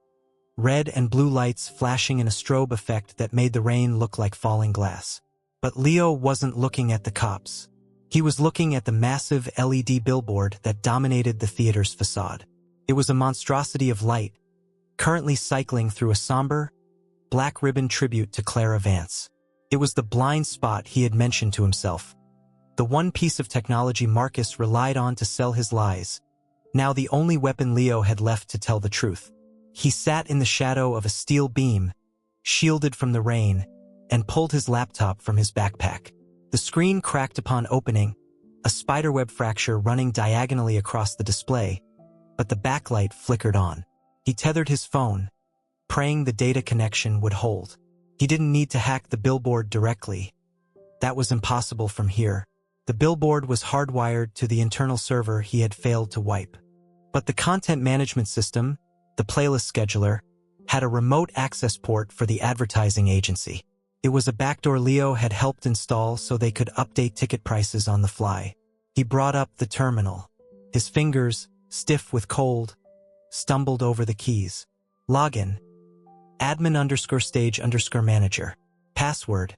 red and blue lights flashing in a strobe effect that made the rain look like falling glass. But Leo wasn't looking at the cops. He was looking at the massive LED billboard that dominated the theater's facade. It was a monstrosity of light, currently cycling through a somber, black ribbon tribute to Clara Vance. It was the blind spot he had mentioned to himself. The one piece of technology Marcus relied on to sell his lies. Now the only weapon Leo had left to tell the truth. He sat in the shadow of a steel beam, shielded from the rain, and pulled his laptop from his backpack. The screen cracked upon opening, a spiderweb fracture running diagonally across the display, but the backlight flickered on. He tethered his phone, praying the data connection would hold. He didn't need to hack the billboard directly. That was impossible from here. The billboard was hardwired to the internal server he had failed to wipe. But the content management system, the playlist scheduler, had a remote access port for the advertising agency. It was a backdoor Leo had helped install so they could update ticket prices on the fly. He brought up the terminal. His fingers, stiff with cold, stumbled over the keys. Login. Admin_stage_manager. Password.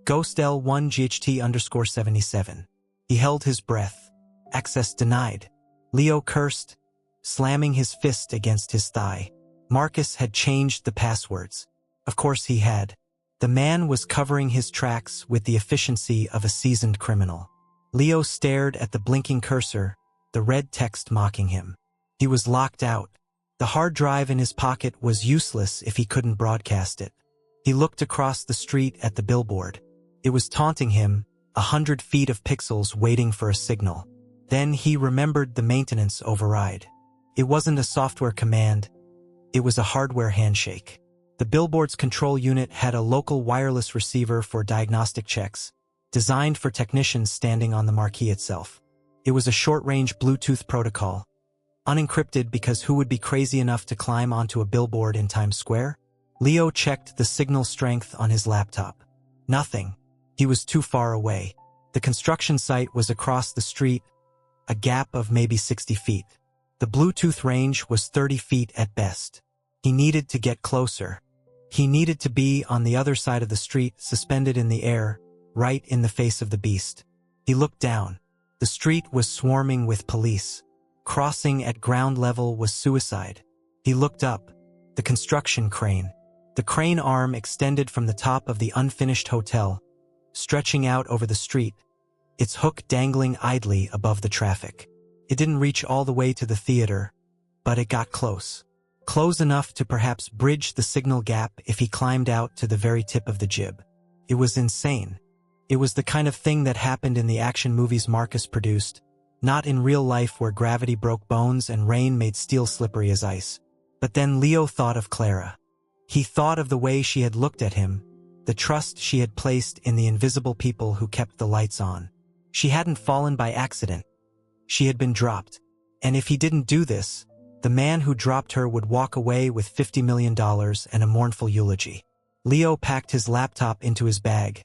GhostL1GHT_77. He held his breath. Access denied. Leo cursed, slamming his fist against his thigh. Marcus had changed the passwords. Of course he had. The man was covering his tracks with the efficiency of a seasoned criminal. Leo stared at the blinking cursor, the red text mocking him. He was locked out. The hard drive in his pocket was useless if he couldn't broadcast it. He looked across the street at the billboard. It was taunting him, 100 feet of pixels waiting for a signal. Then he remembered the maintenance override. It wasn't a software command. It was a hardware handshake. The billboard's control unit had a local wireless receiver for diagnostic checks, designed for technicians standing on the marquee itself. It was a short-range Bluetooth protocol, unencrypted because who would be crazy enough to climb onto a billboard in Times Square? Leo checked the signal strength on his laptop. Nothing. He was too far away. The construction site was across the street, a gap of maybe 60 feet. The Bluetooth range was 30 feet at best. He needed to get closer. He needed to be on the other side of the street, suspended in the air, right in the face of the beast. He looked down. The street was swarming with police. Crossing at ground level was suicide. He looked up. The construction crane. The crane arm extended from the top of the unfinished hotel, stretching out over the street, its hook dangling idly above the traffic. It didn't reach all the way to the theater, but it got close. Close enough to perhaps bridge the signal gap if he climbed out to the very tip of the jib. It was insane. It was the kind of thing that happened in the action movies Marcus produced, not in real life where gravity broke bones and rain made steel slippery as ice. But then Leo thought of Clara. He thought of the way she had looked at him, the trust she had placed in the invisible people who kept the lights on. She hadn't fallen by accident. She had been dropped. And if he didn't do this, the man who dropped her would walk away with $50 million and a mournful eulogy. Leo packed his laptop into his bag,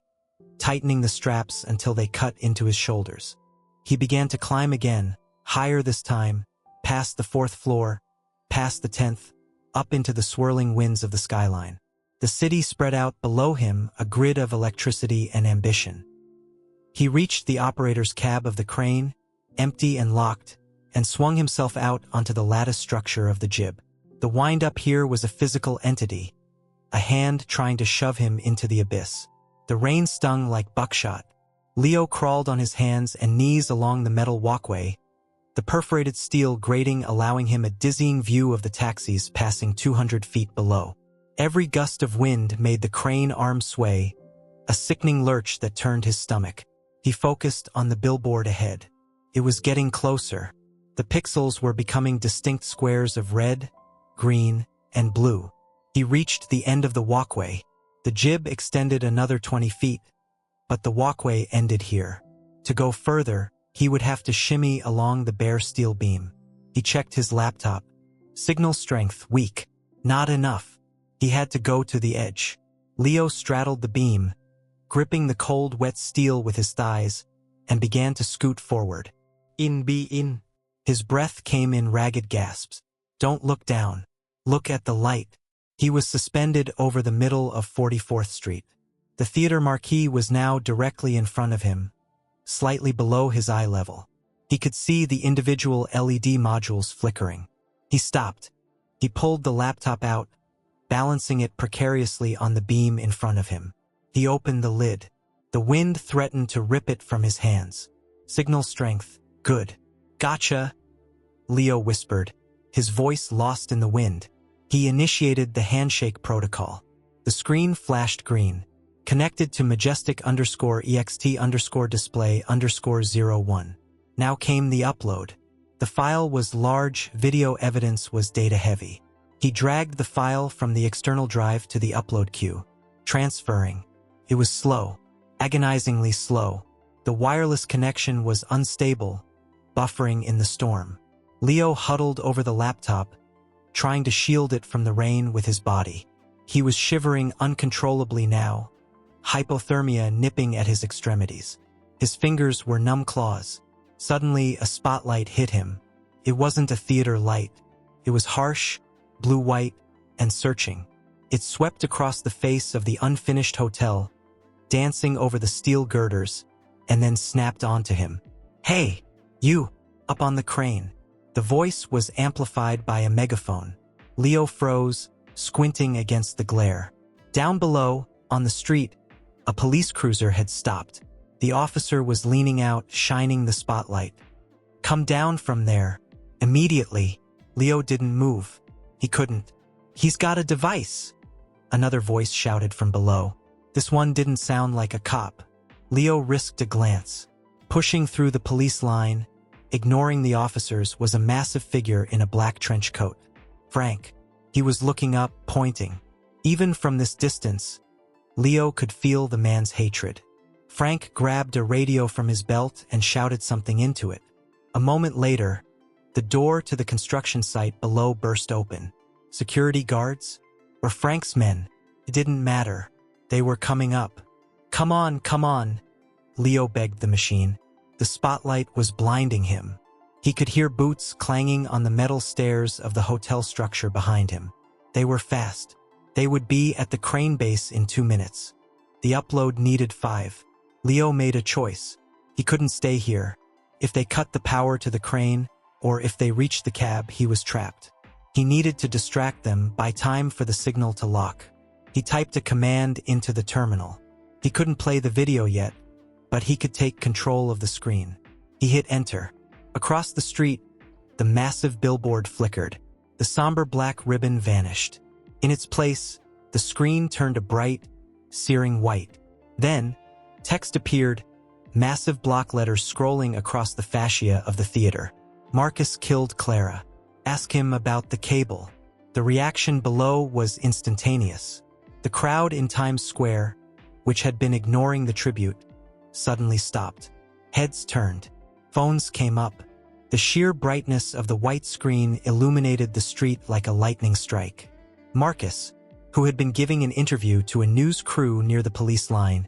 tightening the straps until they cut into his shoulders. He began to climb again, higher this time, past the 4th floor, past the 10th, up into the swirling winds of the skyline. The city spread out below him, a grid of electricity and ambition. He reached the operator's cab of the crane, empty and locked, and swung himself out onto the lattice structure of the jib. The wind-up here was a physical entity, a hand trying to shove him into the abyss. The rain stung like buckshot. Leo crawled on his hands and knees along the metal walkway, the perforated steel grating allowing him a dizzying view of the taxis passing 200 feet below. Every gust of wind made the crane arm sway, a sickening lurch that turned his stomach. He focused on the billboard ahead. It was getting closer. The pixels were becoming distinct squares of red, green, and blue. He reached the end of the walkway. The jib extended another 20 feet, but the walkway ended here. To go further, he would have to shimmy along the bare steel beam. He checked his laptop. Signal strength weak. Not enough. He had to go to the edge. Leo straddled the beam, gripping the cold, wet steel with his thighs, and began to scoot forward. In. His breath came in ragged gasps. Don't look down. Look at the light. He was suspended over the middle of 44th Street. The theater marquee was now directly in front of him, slightly below his eye level. He could see the individual LED modules flickering. He stopped. He pulled the laptop out, balancing it precariously on the beam in front of him. He opened the lid. The wind threatened to rip it from his hands. Signal strength. Good. Gotcha, Leo whispered, his voice lost in the wind. He initiated the handshake protocol. The screen flashed green. Connected to majestic_ext_display_01. Now came the upload. The file was large, video evidence was data-heavy. He dragged the file from the external drive to the upload queue. Transferring. It was slow. Agonizingly slow. The wireless connection was unstable, buffering in the storm. Leo huddled over the laptop, trying to shield it from the rain with his body. He was shivering uncontrollably now, hypothermia nipping at his extremities. His fingers were numb claws. Suddenly, a spotlight hit him. It wasn't a theater light. It was harsh, blue-white, and searching. It swept across the face of the unfinished hotel, dancing over the steel girders, and then snapped onto him. "Hey, you, up on the crane." The voice was amplified by a megaphone. Leo froze, squinting against the glare. Down below, on the street, a police cruiser had stopped. The officer was leaning out, shining the spotlight. "Come down from there." Immediately, Leo didn't move. He couldn't. "He's got a device," another voice shouted from below. This one didn't sound like a cop. Leo risked a glance. Pushing through the police line, ignoring the officers, was a massive figure in a black trench coat. Frank. He was looking up, pointing. Even from this distance, Leo could feel the man's hatred. Frank grabbed a radio from his belt and shouted something into it. A moment later, the door to the construction site below burst open. Security guards? Or Frank's men? It didn't matter. They were coming up. Come on, Leo begged the machine. The spotlight was blinding him. He could hear boots clanging on the metal stairs of the hotel structure behind him. They were fast. They would be at the crane base in 2 minutes. The upload needed 5. Leo made a choice. He couldn't stay here. If they cut the power to the crane, or if they reached the cab, he was trapped. He needed to distract them, buy time for the signal to lock. He typed a command into the terminal. He couldn't play the video yet, but he could take control of the screen. He hit enter. Across the street, the massive billboard flickered. The somber black ribbon vanished. In its place, the screen turned a bright, searing white. Then, text appeared, massive block letters scrolling across the fascia of the theater. "Marcus killed Clara. Ask him about the cable." The reaction below was instantaneous. The crowd in Times Square, which had been ignoring the tribute, suddenly stopped. Heads turned. Phones came up. The sheer brightness of the white screen illuminated the street like a lightning strike. Marcus, who had been giving an interview to a news crew near the police line,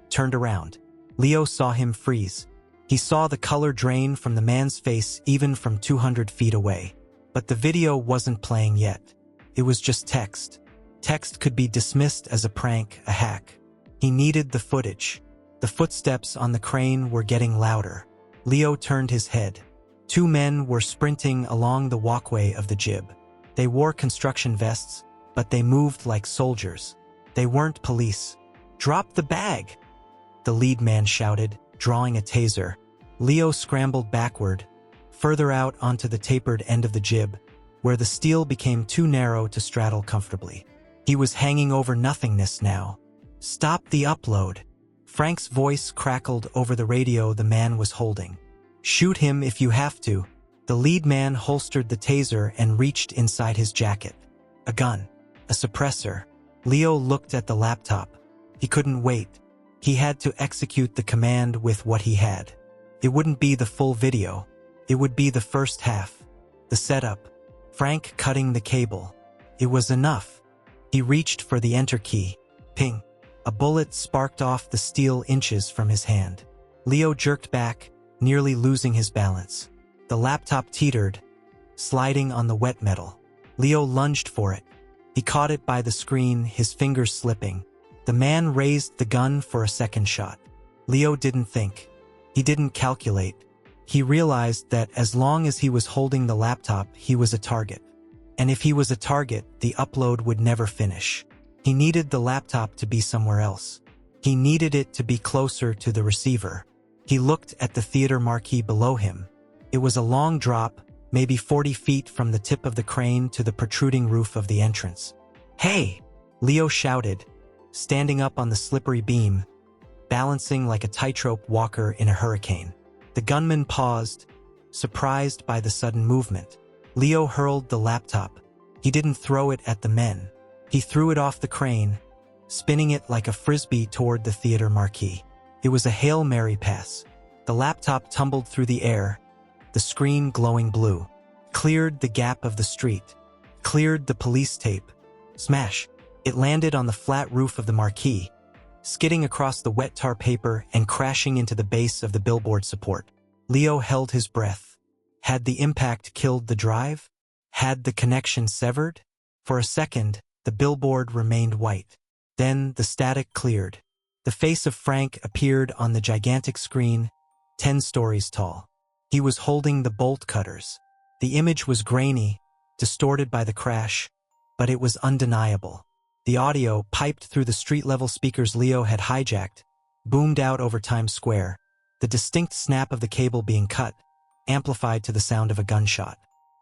turned around. Leo saw him freeze. He saw the color drain from the man's face even from 200 feet away. But the video wasn't playing yet. It was just text. Text could be dismissed as a prank, a hack. He needed the footage. The footsteps on the crane were getting louder. Leo turned his head. 2 men were sprinting along the walkway of the jib. They wore construction vests, but they moved like soldiers. They weren't police. "Drop the bag!" the lead man shouted, drawing a taser. Leo scrambled backward, further out onto the tapered end of the jib, where the steel became too narrow to straddle comfortably. He was hanging over nothingness now. "Stop the upload." Frank's voice crackled over the radio the man was holding. "Shoot him if you have to." The lead man holstered the taser and reached inside his jacket. A gun. A suppressor. Leo looked at the laptop. He couldn't wait. He had to execute the command with what he had. It wouldn't be the full video. It would be the first half. The setup. Frank cutting the cable. It was enough. He reached for the enter key. Ping. A bullet sparked off the steel inches from his hand. Leo jerked back, nearly losing his balance. The laptop teetered, sliding on the wet metal. Leo lunged for it. He caught it by the screen, his fingers slipping. The man raised the gun for a second shot. Leo didn't think. He didn't calculate. He realized that as long as he was holding the laptop, he was a target. And if he was a target, the upload would never finish. He needed the laptop to be somewhere else. He needed it to be closer to the receiver. He looked at the theater marquee below him. It was a long drop, maybe 40 feet from the tip of the crane to the protruding roof of the entrance. "Hey!" Leo shouted, standing up on the slippery beam, balancing like a tightrope walker in a hurricane. The gunman paused, surprised by the sudden movement. Leo hurled the laptop. He didn't throw it at the men. He threw it off the crane, spinning it like a frisbee toward the theater marquee. It was a Hail Mary pass. The laptop tumbled through the air, the screen glowing blue, cleared the gap of the street, cleared the police tape. Smash! It landed on the flat roof of the marquee, skidding across the wet tar paper and crashing into the base of the billboard support. Leo held his breath. Had the impact killed the drive? Had the connection severed? For a second, the billboard remained white. Then the static cleared. The face of Frank appeared on the gigantic screen, 10 stories tall. He was holding the bolt cutters. The image was grainy, distorted by the crash, but it was undeniable. The audio, piped through the street-level speakers Leo had hijacked, boomed out over Times Square, the distinct snap of the cable being cut, amplified to the sound of a gunshot.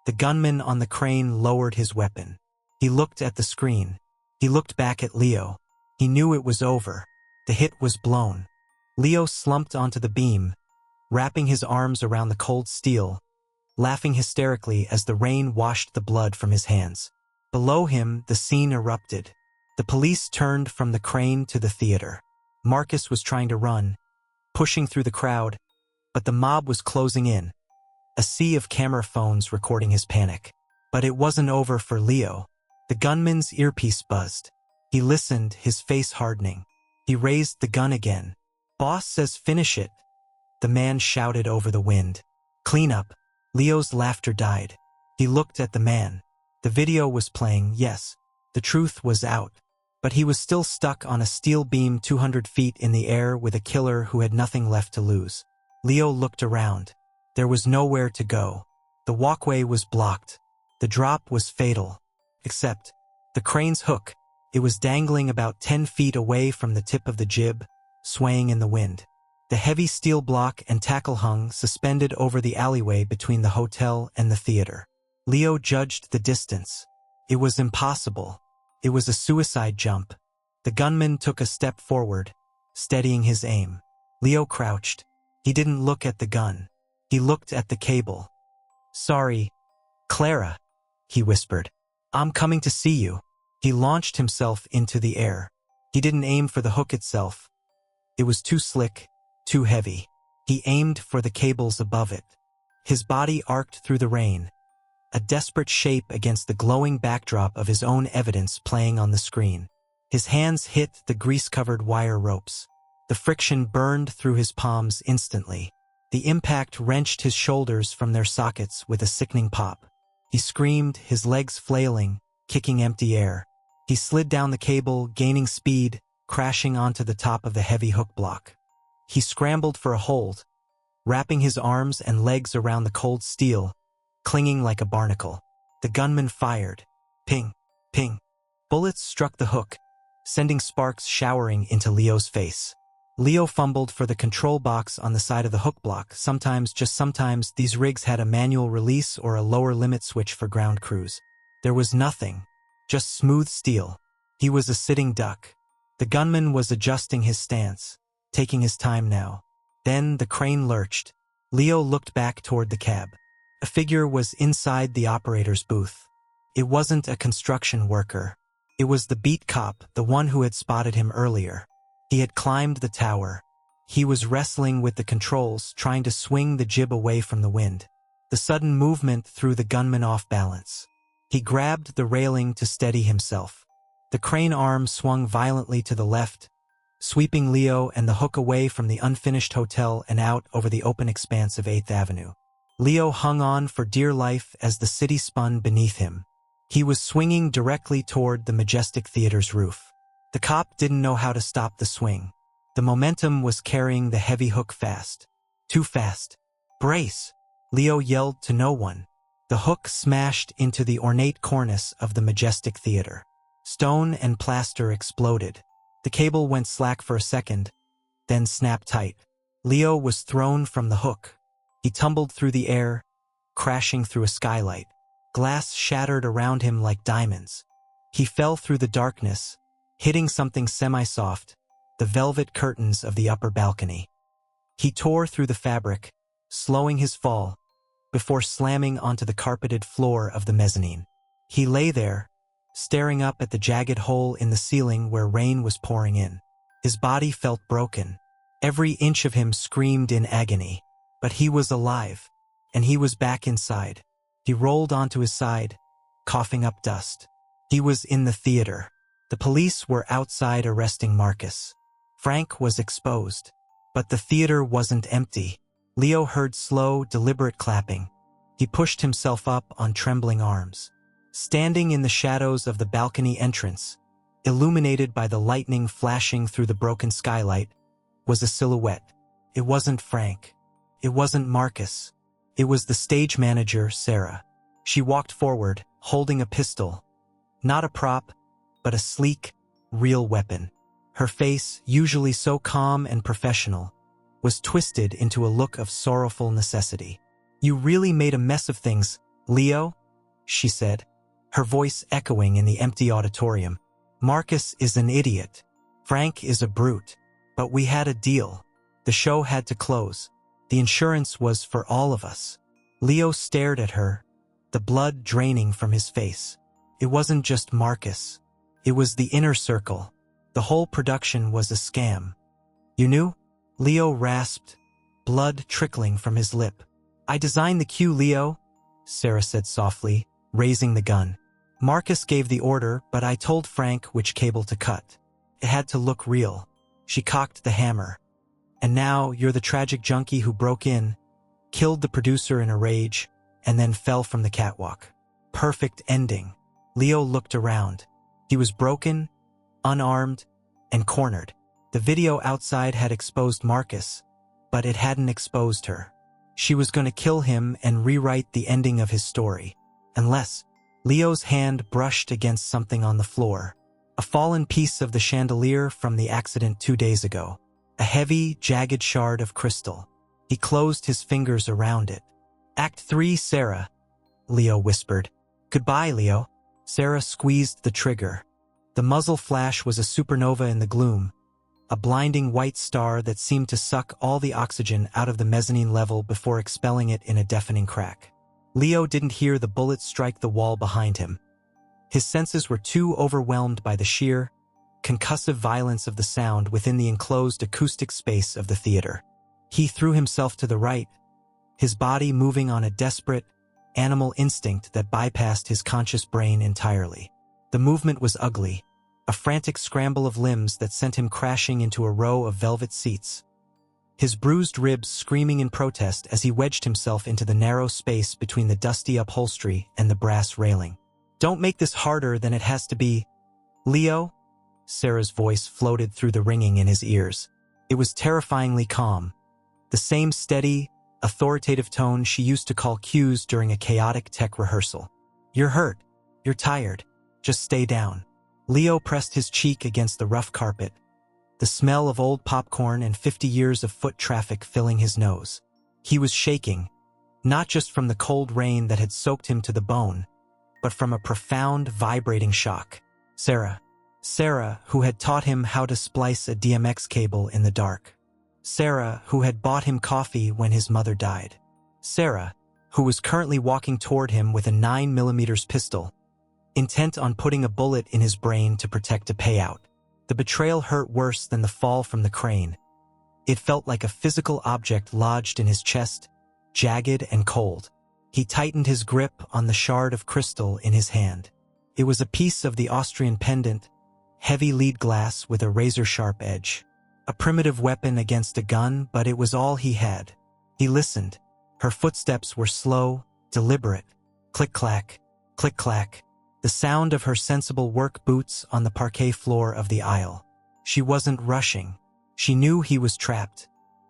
The gunman on the crane lowered his weapon. He looked at the screen. He looked back at Leo. He knew it was over. The hit was blown. Leo slumped onto the beam, wrapping his arms around the cold steel, laughing hysterically as the rain washed the blood from his hands. Below him, the scene erupted. The police turned from the crane to the theater. Marcus was trying to run, pushing through the crowd, but the mob was closing in, a sea of camera phones recording his panic. But it wasn't over for Leo. The gunman's earpiece buzzed. He listened, his face hardening. He raised the gun again. "Boss says finish it," the man shouted over the wind. "Clean up." Leo's laughter died. He looked at the man. The video was playing, yes. The truth was out. But he was still stuck on a steel beam 200 feet in the air with a killer who had nothing left to lose. Leo looked around. There was nowhere to go. The walkway was blocked. The drop was fatal. Except the crane's hook. It was dangling about 10 feet away from the tip of the jib, swaying in the wind. The heavy steel block and tackle hung suspended over the alleyway between the hotel and the theater. Leo judged the distance. It was impossible. It was a suicide jump. The gunman took a step forward, steadying his aim. Leo crouched. He didn't look at the gun. He looked at the cable. "Sorry, Clara," he whispered. "I'm coming to see you." He launched himself into the air. He didn't aim for the hook itself. It was too slick, too heavy. He aimed for the cables above it. His body arced through the rain, a desperate shape against the glowing backdrop of his own evidence playing on the screen. His hands hit the grease-covered wire ropes. The friction burned through his palms instantly. The impact wrenched his shoulders from their sockets with a sickening pop. He screamed, his legs flailing, kicking empty air. He slid down the cable, gaining speed, crashing onto the top of the heavy hook block. He scrambled for a hold, wrapping his arms and legs around the cold steel, clinging like a barnacle. The gunman fired. Ping, ping. Bullets struck the hook, sending sparks showering into Leo's face. Leo fumbled for the control box on the side of the hook block. Sometimes, just sometimes, these rigs had a manual release or a lower limit switch for ground crews. There was nothing, just smooth steel. He was a sitting duck. The gunman was adjusting his stance, taking his time now. Then the crane lurched. Leo looked back toward the cab. A figure was inside the operator's booth. It wasn't a construction worker. It was the beat cop, the one who had spotted him earlier. He had climbed the tower. He was wrestling with the controls, trying to swing the jib away from the wind. The sudden movement threw the gunman off balance. He grabbed the railing to steady himself. The crane arm swung violently to the left, sweeping Leo and the hook away from the unfinished hotel and out over the open expanse of 8th Avenue. Leo hung on for dear life as the city spun beneath him. He was swinging directly toward the Majestic Theater's roof. The cop didn't know how to stop the swing. The momentum was carrying the heavy hook fast. Too fast. "Brace!" Leo yelled to no one. The hook smashed into the ornate cornice of the Majestic Theater. Stone and plaster exploded. The cable went slack for a second, then snapped tight. Leo was thrown from the hook. He tumbled through the air, crashing through a skylight. Glass shattered around him like diamonds. He fell through the darkness, hitting something semi-soft, the velvet curtains of the upper balcony. He tore through the fabric, slowing his fall, before slamming onto the carpeted floor of the mezzanine. He lay there, staring up at the jagged hole in the ceiling where rain was pouring in. His body felt broken. Every inch of him screamed in agony. But he was alive, and he was back inside. He rolled onto his side, coughing up dust. He was in the theater. The police were outside arresting Marcus. Frank was exposed. But the theater wasn't empty. Leo heard slow, deliberate clapping. He pushed himself up on trembling arms. Standing in the shadows of the balcony entrance, illuminated by the lightning flashing through the broken skylight, was a silhouette. It wasn't Frank. It wasn't Marcus. It was the stage manager, Sarah. She walked forward, holding a pistol. Not a prop, but a sleek, real weapon. Her face, usually so calm and professional, was twisted into a look of sorrowful necessity. "You really made a mess of things, Leo," she said, her voice echoing in the empty auditorium. "Marcus is an idiot. Frank is a brute. But we had a deal. The show had to close. The insurance was for all of us." Leo stared at her, the blood draining from his face. It wasn't just Marcus. It was the inner circle. The whole production was a scam. "You knew?" Leo rasped, blood trickling from his lip. "I designed the cue, Leo," Sarah said softly, raising the gun. "Marcus gave the order, but I told Frank which cable to cut. It had to look real." She cocked the hammer. "And now you're the tragic junkie who broke in, killed the producer in a rage, and then fell from the catwalk. Perfect ending." Leo looked around. He was broken, unarmed, and cornered. The video outside had exposed Marcus, but it hadn't exposed her. She was going to kill him and rewrite the ending of his story. Unless Leo's hand brushed against something on the floor. A fallen piece of the chandelier from the accident 2 days ago. A heavy, jagged shard of crystal. He closed his fingers around it. "Act 3, Sarah," Leo whispered. "Goodbye, Leo." Sarah squeezed the trigger. The muzzle flash was a supernova in the gloom, a blinding white star that seemed to suck all the oxygen out of the mezzanine level before expelling it in a deafening crack. Leo didn't hear the bullet strike the wall behind him. His senses were too overwhelmed by the sheer, concussive violence of the sound within the enclosed acoustic space of the theater. He threw himself to the right, his body moving on a desperate, animal instinct that bypassed his conscious brain entirely. The movement was ugly, a frantic scramble of limbs that sent him crashing into a row of velvet seats, his bruised ribs screaming in protest as he wedged himself into the narrow space between the dusty upholstery and the brass railing. "Don't make this harder than it has to be, Leo," Sarah's voice floated through the ringing in his ears. It was terrifyingly calm, the same steady, authoritative tone she used to call cues during a chaotic tech rehearsal. "You're hurt. You're tired. Just stay down." Leo pressed his cheek against the rough carpet, the smell of old popcorn and 50 years of foot traffic filling his nose. He was shaking, not just from the cold rain that had soaked him to the bone, but from a profound, vibrating shock. Sarah, who had taught him how to splice a DMX cable in the dark. Sarah, who had bought him coffee when his mother died. Sarah, who was currently walking toward him with a 9mm pistol, intent on putting a bullet in his brain to protect a payout. The betrayal hurt worse than the fall from the crane. It felt like a physical object lodged in his chest, jagged and cold. He tightened his grip on the shard of crystal in his hand. It was a piece of the Austrian pendant, heavy lead glass with a razor-sharp edge. A primitive weapon against a gun, but it was all he had. He listened. Her footsteps were slow, deliberate. Click-clack, click-clack. The sound of her sensible work boots on the parquet floor of the aisle. She wasn't rushing. She knew he was trapped.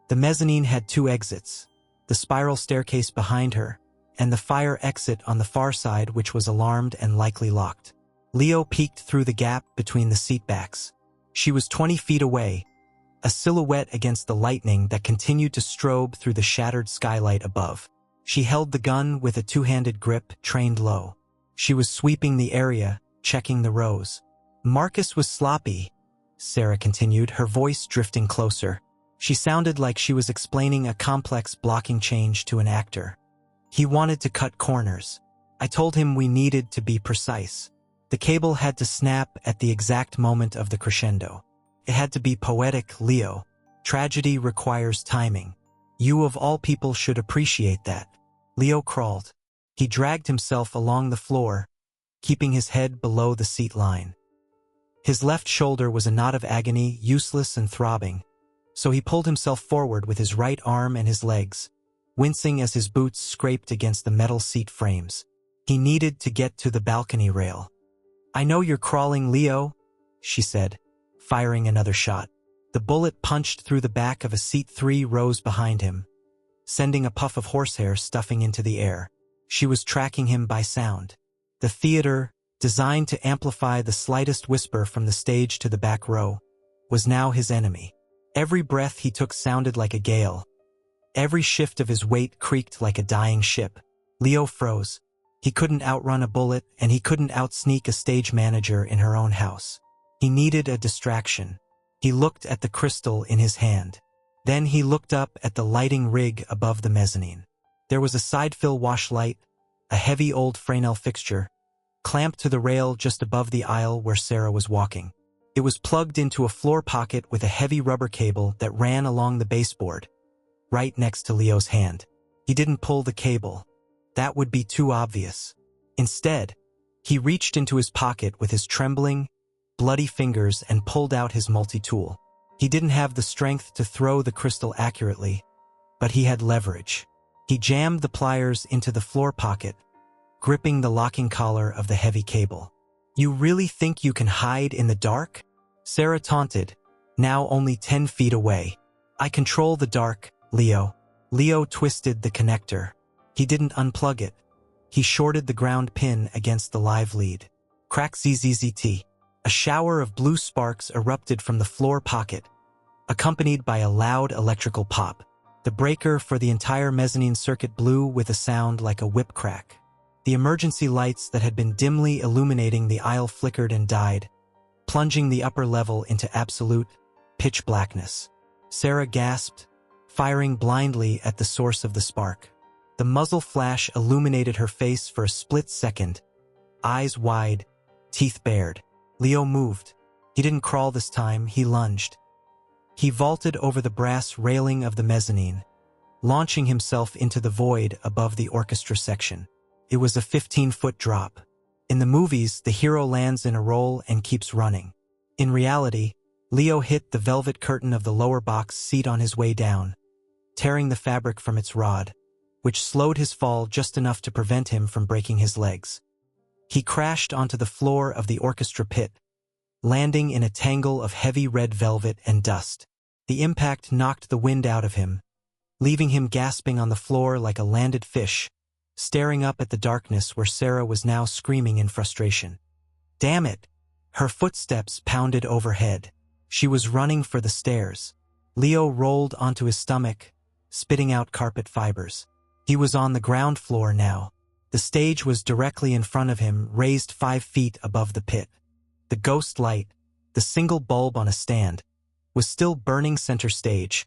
The mezzanine had 2 exits, the spiral staircase behind her, and the fire exit on the far side, which was alarmed and likely locked. Leo peeked through the gap between the seat backs. She was 20 feet away, a silhouette against the lightning that continued to strobe through the shattered skylight above. She held the gun with a two-handed grip, trained low. She was sweeping the area, checking the rows. Marcus was sloppy, Sarah continued, her voice drifting closer. She sounded like she was explaining a complex blocking change to an actor. He wanted to cut corners. I told him we needed to be precise. The cable had to snap at the exact moment of the crescendo. It had to be poetic, Leo. Tragedy requires timing. You of all people should appreciate that. Leo crawled. He dragged himself along the floor, keeping his head below the seat line. His left shoulder was a knot of agony, useless and throbbing, so he pulled himself forward with his right arm and his legs, wincing as his boots scraped against the metal seat frames. He needed to get to the balcony rail. "I know you're crawling, Leo," she said, firing another shot. The bullet punched through the back of a seat 3 rows behind him, sending a puff of horsehair stuffing into the air. She was tracking him by sound. The theater, designed to amplify the slightest whisper from the stage to the back row, was now his enemy. Every breath he took sounded like a gale. Every shift of his weight creaked like a dying ship. Leo froze. He couldn't outrun a bullet, and he couldn't outsneak a stage manager in her own house. He needed a distraction. He looked at the crystal in his hand. Then he looked up at the lighting rig above the mezzanine. There was a side-fill wash light, a heavy old Fresnel fixture, clamped to the rail just above the aisle where Sarah was walking. It was plugged into a floor pocket with a heavy rubber cable that ran along the baseboard, right next to Leo's hand. He didn't pull the cable. That would be too obvious. Instead, he reached into his pocket with his trembling, bloody fingers and pulled out his multi-tool. He didn't have the strength to throw the crystal accurately, but he had leverage. He jammed the pliers into the floor pocket, gripping the locking collar of the heavy cable. "You really think you can hide in the dark?" Sarah taunted, now only 10 feet away. "I control the dark, Leo." Leo twisted the connector. He didn't unplug it. He shorted the ground pin against the live lead. Crack zzzt. A shower of blue sparks erupted from the floor pocket, accompanied by a loud electrical pop. The breaker for the entire mezzanine circuit blew with a sound like a whip crack. The emergency lights that had been dimly illuminating the aisle flickered and died, plunging the upper level into absolute pitch blackness. Sarah gasped, firing blindly at the source of the spark. The muzzle flash illuminated her face for a split second, eyes wide, teeth bared. Leo moved. He didn't crawl this time, he lunged. He vaulted over the brass railing of the mezzanine, launching himself into the void above the orchestra section. It was a 15-foot drop. In the movies, the hero lands in a roll and keeps running. In reality, Leo hit the velvet curtain of the lower box seat on his way down, tearing the fabric from its rod, which slowed his fall just enough to prevent him from breaking his legs. He crashed onto the floor of the orchestra pit, landing in a tangle of heavy red velvet and dust. The impact knocked the wind out of him, leaving him gasping on the floor like a landed fish, staring up at the darkness where Sarah was now screaming in frustration. "Damn it!" Her footsteps pounded overhead. She was running for the stairs. Leo rolled onto his stomach, spitting out carpet fibers. He was on the ground floor now. The stage was directly in front of him, raised 5 feet above the pit. The ghost light, the single bulb on a stand, was still burning center stage,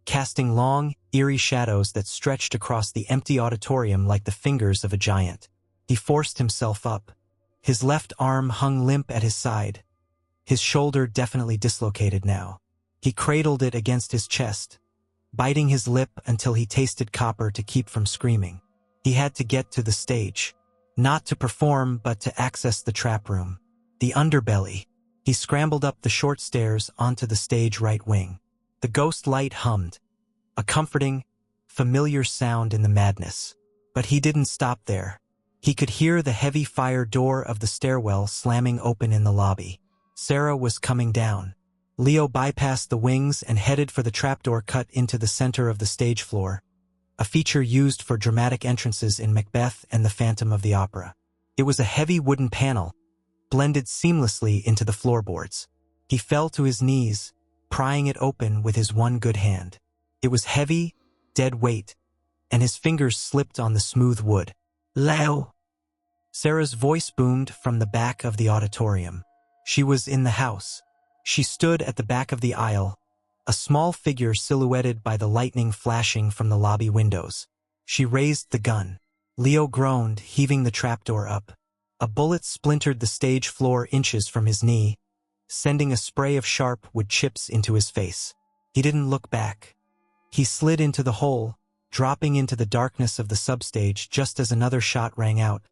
casting long, eerie shadows that stretched across the empty auditorium like the fingers of a giant. He forced himself up. His left arm hung limp at his side, his shoulder definitely dislocated now. He cradled it against his chest, biting his lip until he tasted copper to keep from screaming. He had to get to the stage, not to perform but to access the trap room, the underbelly. He scrambled up the short stairs onto the stage right wing. The ghost light hummed, a comforting, familiar sound in the madness. But he didn't stop there. He could hear the heavy fire door of the stairwell slamming open in the lobby. Sarah was coming down. Leo bypassed the wings and headed for the trapdoor cut into the center of the stage floor, a feature used for dramatic entrances in Macbeth and the Phantom of the Opera. It was a heavy wooden panel, blended seamlessly into the floorboards. He fell to his knees, prying it open with his one good hand. It was heavy, dead weight, and his fingers slipped on the smooth wood. "Leo!" Sarah's voice boomed from the back of the auditorium. She was in the house. She stood at the back of the aisle, a small figure silhouetted by the lightning flashing from the lobby windows. She raised the gun. Leo groaned, heaving the trapdoor up. A bullet splintered the stage floor inches from his knee, sending a spray of sharp wood chips into his face. He didn't look back. He slid into the hole, dropping into the darkness of the substage just as another shot rang out,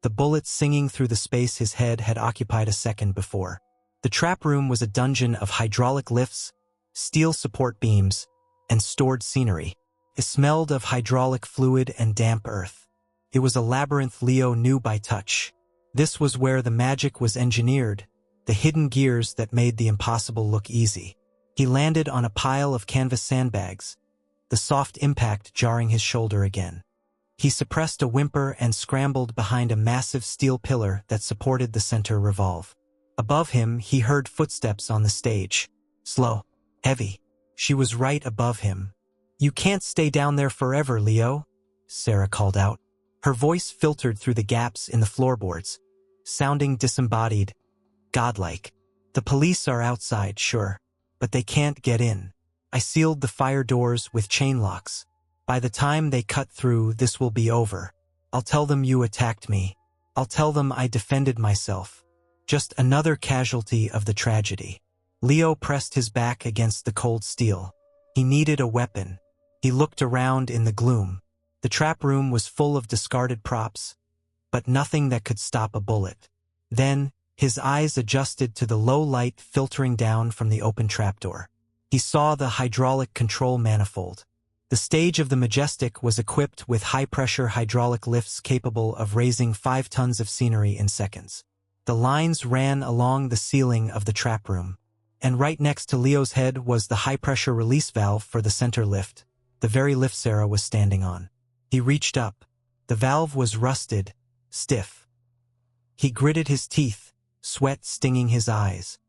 the bullet singing through the space his head had occupied a second before. The trap room was a dungeon of hydraulic lifts, steel support beams, and stored scenery. It smelled of hydraulic fluid and damp earth. It was a labyrinth Leo knew by touch. This was where the magic was engineered, the hidden gears that made the impossible look easy. He landed on a pile of canvas sandbags, the soft impact jarring his shoulder again. He suppressed a whimper and scrambled behind a massive steel pillar that supported the center revolve. Above him, he heard footsteps on the stage. Slow, heavy. She was right above him. "You can't stay down there forever, Leo," Sarah called out. Her voice filtered through the gaps in the floorboards, sounding disembodied, godlike. "The police are outside, sure, but they can't get in. I sealed the fire doors with chain locks. By the time they cut through, this will be over. I'll tell them you attacked me. I'll tell them I defended myself. Just another casualty of the tragedy." Leo pressed his back against the cold steel. He needed a weapon. He looked around in the gloom. The trap room was full of discarded props, but nothing that could stop a bullet. Then, his eyes adjusted to the low light filtering down from the open trapdoor. He saw the hydraulic control manifold. The stage of the Majestic was equipped with high-pressure hydraulic lifts capable of raising 5 tons of scenery in seconds. The lines ran along the ceiling of the trap room, and right next to Leo's head was the high-pressure release valve for the center lift, the very lift Sarah was standing on. He reached up. The valve was rusted, stiff. He gritted his teeth, sweat stinging his eyes.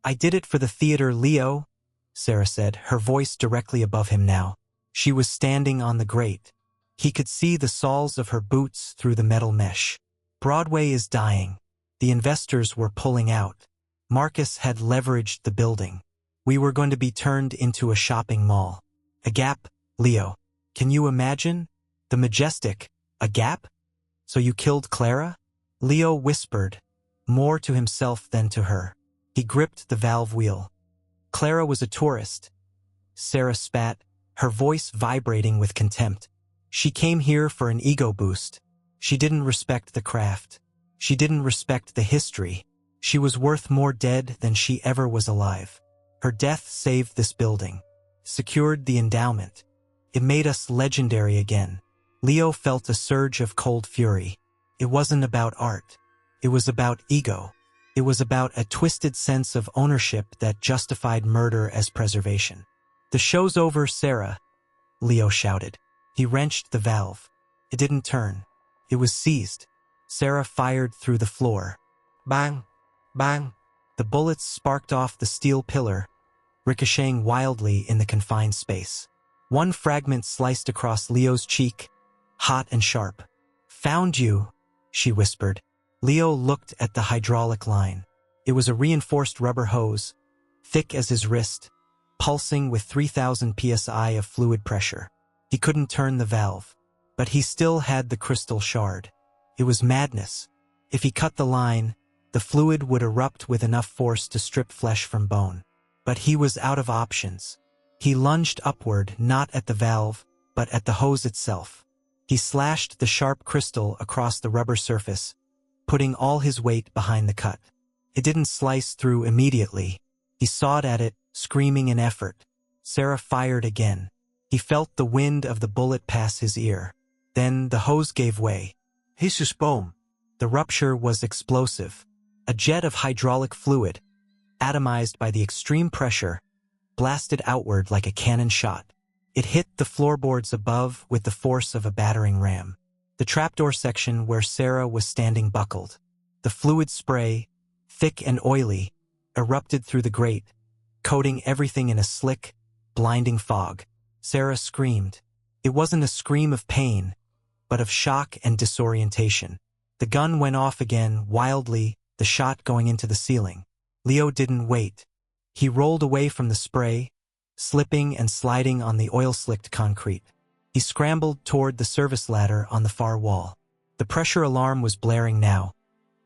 "I did it for the theater, Leo," Sarah said, her voice directly above him now. She was standing on the grate. He could see the soles of her boots through the metal mesh. "Broadway is dying. The investors were pulling out. Marcus had leveraged the building. We were going to be turned into a shopping mall. A gap, Leo. Can you imagine? The Majestic, a gap? So you killed Clara?" Leo whispered, more to himself than to her. He gripped the valve wheel. "Clara was a tourist." Sarah spat, her voice vibrating with contempt. "She came here for an ego boost. She didn't respect the craft. She didn't respect the history. She was worth more dead than she ever was alive. Her death saved this building, secured the endowment. It made us legendary again." Leo felt a surge of cold fury. It wasn't about art. It was about ego. It was about a twisted sense of ownership that justified murder as preservation. "The show's over, Sarah," Leo shouted. He wrenched the valve. It didn't turn. It was seized. Sarah fired through the floor. Bang! Bang! The bullets sparked off the steel pillar, ricocheting wildly in the confined space. One fragment sliced across Leo's cheek, hot and sharp. "Found you," she whispered. Leo looked at the hydraulic line. It was a reinforced rubber hose, thick as his wrist, pulsing with 3,000 psi of fluid pressure. He couldn't turn the valve, but he still had the crystal shard. It was madness. If he cut the line, the fluid would erupt with enough force to strip flesh from bone. But he was out of options. He lunged upward, not at the valve, but at the hose itself. He slashed the sharp crystal across the rubber surface, putting all his weight behind the cut. It didn't slice through immediately. He sawed at it, screaming in effort. Sarah fired again. He felt the wind of the bullet pass his ear. Then the hose gave way. Hissus boom! The rupture was explosive. A jet of hydraulic fluid, atomized by the extreme pressure, blasted outward like a cannon shot. It hit the floorboards above with the force of a battering ram. The trapdoor section where Sarah was standing buckled. The fluid spray, thick and oily, erupted through the grate, coating everything in a slick, blinding fog. Sarah screamed. It wasn't a scream of pain, but of shock and disorientation. The gun went off again, wildly, the shot going into the ceiling. Leo didn't wait. He rolled away from the spray, slipping and sliding on the oil-slicked concrete. He scrambled toward the service ladder on the far wall. The pressure alarm was blaring now,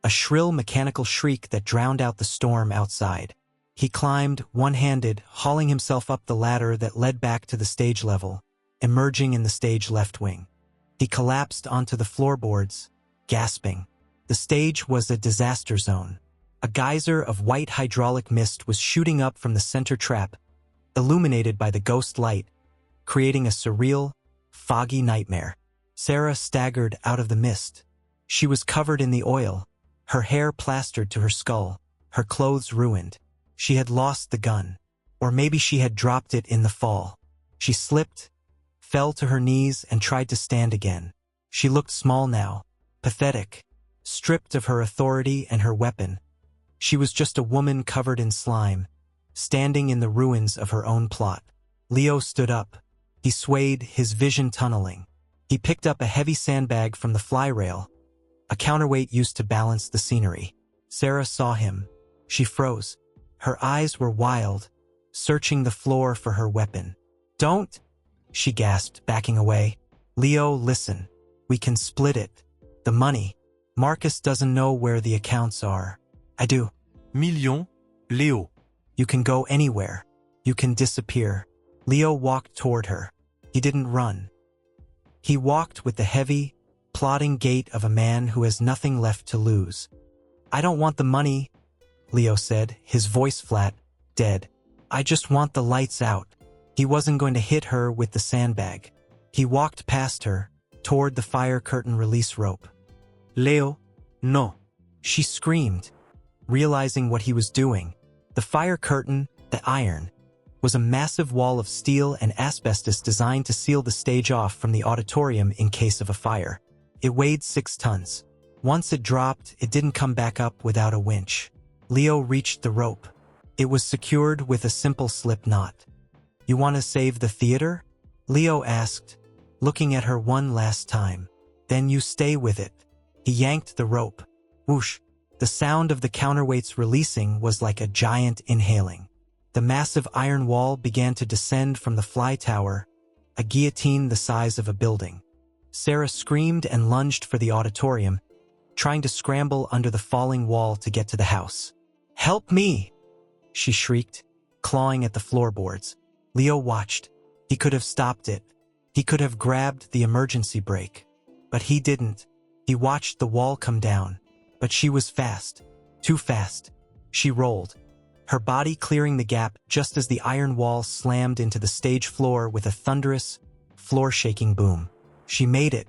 a shrill mechanical shriek that drowned out the storm outside. He climbed, one-handed, hauling himself up the ladder that led back to the stage level, emerging in the stage left wing. He collapsed onto the floorboards, gasping. The stage was a disaster zone. A geyser of white hydraulic mist was shooting up from the center trap, illuminated by the ghost light, creating a surreal, foggy nightmare. Sarah staggered out of the mist. She was covered in the oil, her hair plastered to her skull, her clothes ruined. She had lost the gun, or maybe she had dropped it in the fall. She slipped, fell to her knees, and tried to stand again. She looked small now, pathetic, stripped of her authority and her weapon. She was just a woman covered in slime, standing in the ruins of her own plot. Leo stood up. He swayed, his vision tunneling. He picked up a heavy sandbag from the fly rail, a counterweight used to balance the scenery. Sarah saw him. She froze. Her eyes were wild, searching the floor for her weapon. "Don't!" she gasped, backing away. "Leo, listen. We can split it. The money. Marcus doesn't know where the accounts are. I do. Millions, Léo. You can go anywhere. You can disappear." Leo walked toward her. He didn't run. He walked with the heavy, plodding gait of a man who has nothing left to lose. "I don't want the money," Leo said, his voice flat, dead. "I just want the lights out." He wasn't going to hit her with the sandbag. He walked past her, toward the fire curtain release rope. Leo, no. She screamed, realizing what he was doing. The fire curtain, the iron, was a massive wall of steel and asbestos designed to seal the stage off from the auditorium in case of a fire. It weighed 6 tons. Once it dropped, it didn't come back up without a winch. Leo reached the rope. It was secured with a simple slip knot. "You want to save the theater?" Leo asked, looking at her one last time. "Then you stay with it." He yanked the rope. Whoosh! The sound of the counterweights releasing was like a giant inhaling. The massive iron wall began to descend from the fly tower, a guillotine the size of a building. Sarah screamed and lunged for the auditorium, trying to scramble under the falling wall to get to the house. "Help me!" she shrieked, clawing at the floorboards. Leo watched. He could have stopped it. He could have grabbed the emergency brake. But he didn't. He watched the wall come down. But she was fast. Too fast. She rolled, her body clearing the gap just as the iron wall slammed into the stage floor with a thunderous, floor-shaking boom. She made it.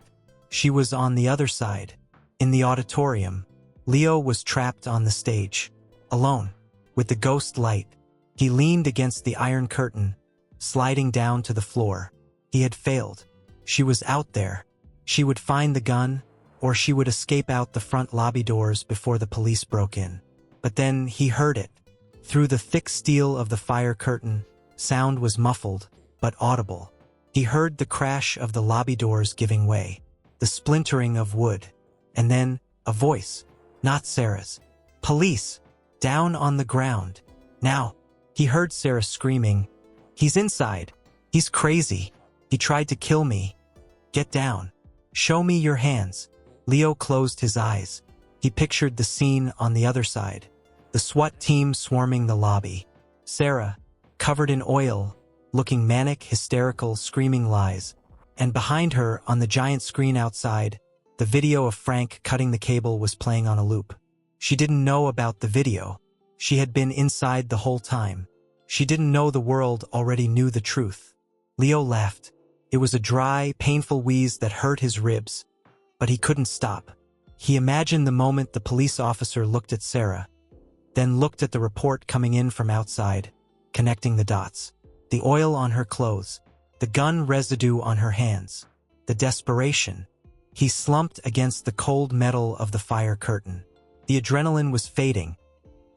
She was on the other side. In the auditorium, Leo was trapped on the stage, alone, with the ghost light. He leaned against the iron curtain, sliding down to the floor. He had failed. She was out there. She would find the gun, or she would escape out the front lobby doors before the police broke in. But then he heard it. Through the thick steel of the fire curtain, sound was muffled, but audible. He heard the crash of the lobby doors giving way, the splintering of wood, and then a voice, not Sarah's. "Police! Down on the ground! Now!" He heard Sarah screaming, "He's inside! He's crazy! He tried to kill me! Get down! Show me your hands!" Leo closed his eyes. He pictured the scene on the other side, the SWAT team swarming the lobby. Sarah, covered in oil, looking manic, hysterical, screaming lies. And behind her, on the giant screen outside, the video of Frank cutting the cable was playing on a loop. She didn't know about the video. She had been inside the whole time. She didn't know the world already knew the truth. Leo laughed. It was a dry, painful wheeze that hurt his ribs. But he couldn't stop. He imagined the moment the police officer looked at Sarah, then looked at the report coming in from outside, connecting the dots. The oil on her clothes, the gun residue on her hands, the desperation. He slumped against the cold metal of the fire curtain. The adrenaline was fading.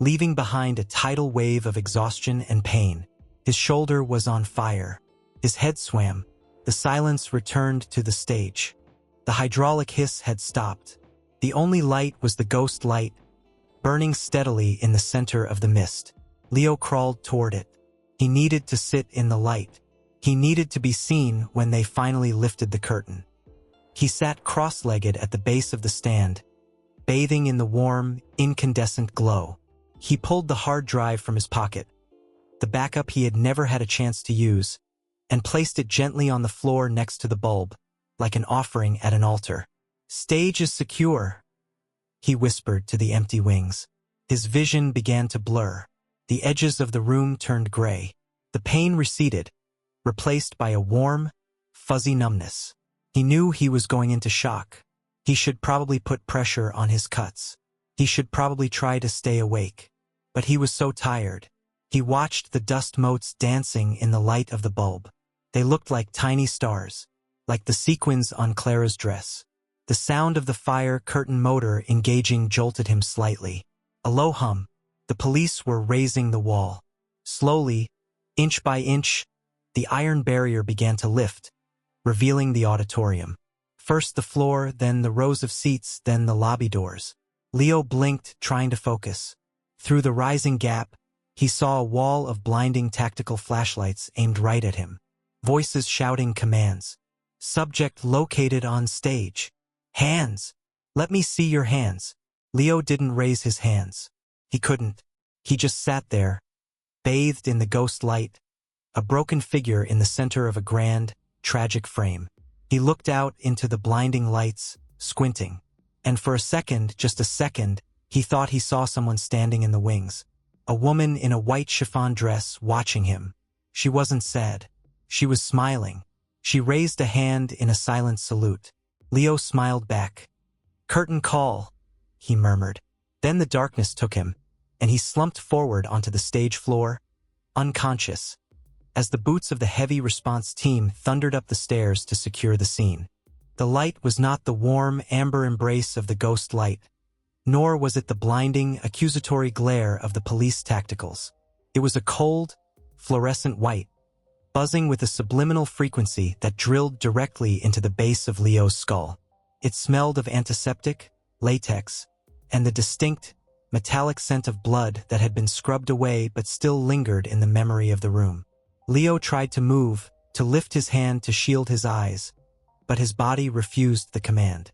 leaving behind a tidal wave of exhaustion and pain. His shoulder was on fire. His head swam. The silence returned to the stage. The hydraulic hiss had stopped. The only light was the ghost light, burning steadily in the center of the mist. Leo crawled toward it. He needed to sit in the light. He needed to be seen when they finally lifted the curtain. He sat cross-legged at the base of the stand, bathing in the warm, incandescent glow. He pulled the hard drive from his pocket, the backup he had never had a chance to use, and placed it gently on the floor next to the bulb, like an offering at an altar. "Stage is secure," he whispered to the empty wings. His vision began to blur. The edges of the room turned gray. The pain receded, replaced by a warm, fuzzy numbness. He knew he was going into shock. He should probably put pressure on his cuts. He should probably try to stay awake. But he was so tired. He watched the dust motes dancing in the light of the bulb. They looked like tiny stars, like the sequins on Clara's dress. The sound of the fire curtain motor engaging jolted him slightly. A low hum. The police were raising the wall. Slowly, inch by inch, the iron barrier began to lift, revealing the auditorium. First the floor, then the rows of seats, then the lobby doors. Leo blinked, trying to focus. Through the rising gap, he saw a wall of blinding tactical flashlights aimed right at him. Voices shouting commands. Subject located on stage. "Hands! Let me see your hands." Leo didn't raise his hands. He couldn't. He just sat there, bathed in the ghost light, a broken figure in the center of a grand, tragic frame. He looked out into the blinding lights, squinting. And for a second, just a second, he thought he saw someone standing in the wings. A woman in a white chiffon dress watching him. She wasn't sad. She was smiling. She raised a hand in a silent salute. Leo smiled back. "Curtain call," he murmured. Then the darkness took him, and he slumped forward onto the stage floor, unconscious, as the boots of the heavy response team thundered up the stairs to secure the scene. The light was not the warm, amber embrace of the ghost light, nor was it the blinding, accusatory glare of the police tacticals. It was a cold, fluorescent white, buzzing with a subliminal frequency that drilled directly into the base of Leo's skull. It smelled of antiseptic, latex, and the distinct, metallic scent of blood that had been scrubbed away but still lingered in the memory of the room. Leo tried to move, to lift his hand to shield his eyes, but his body refused the command.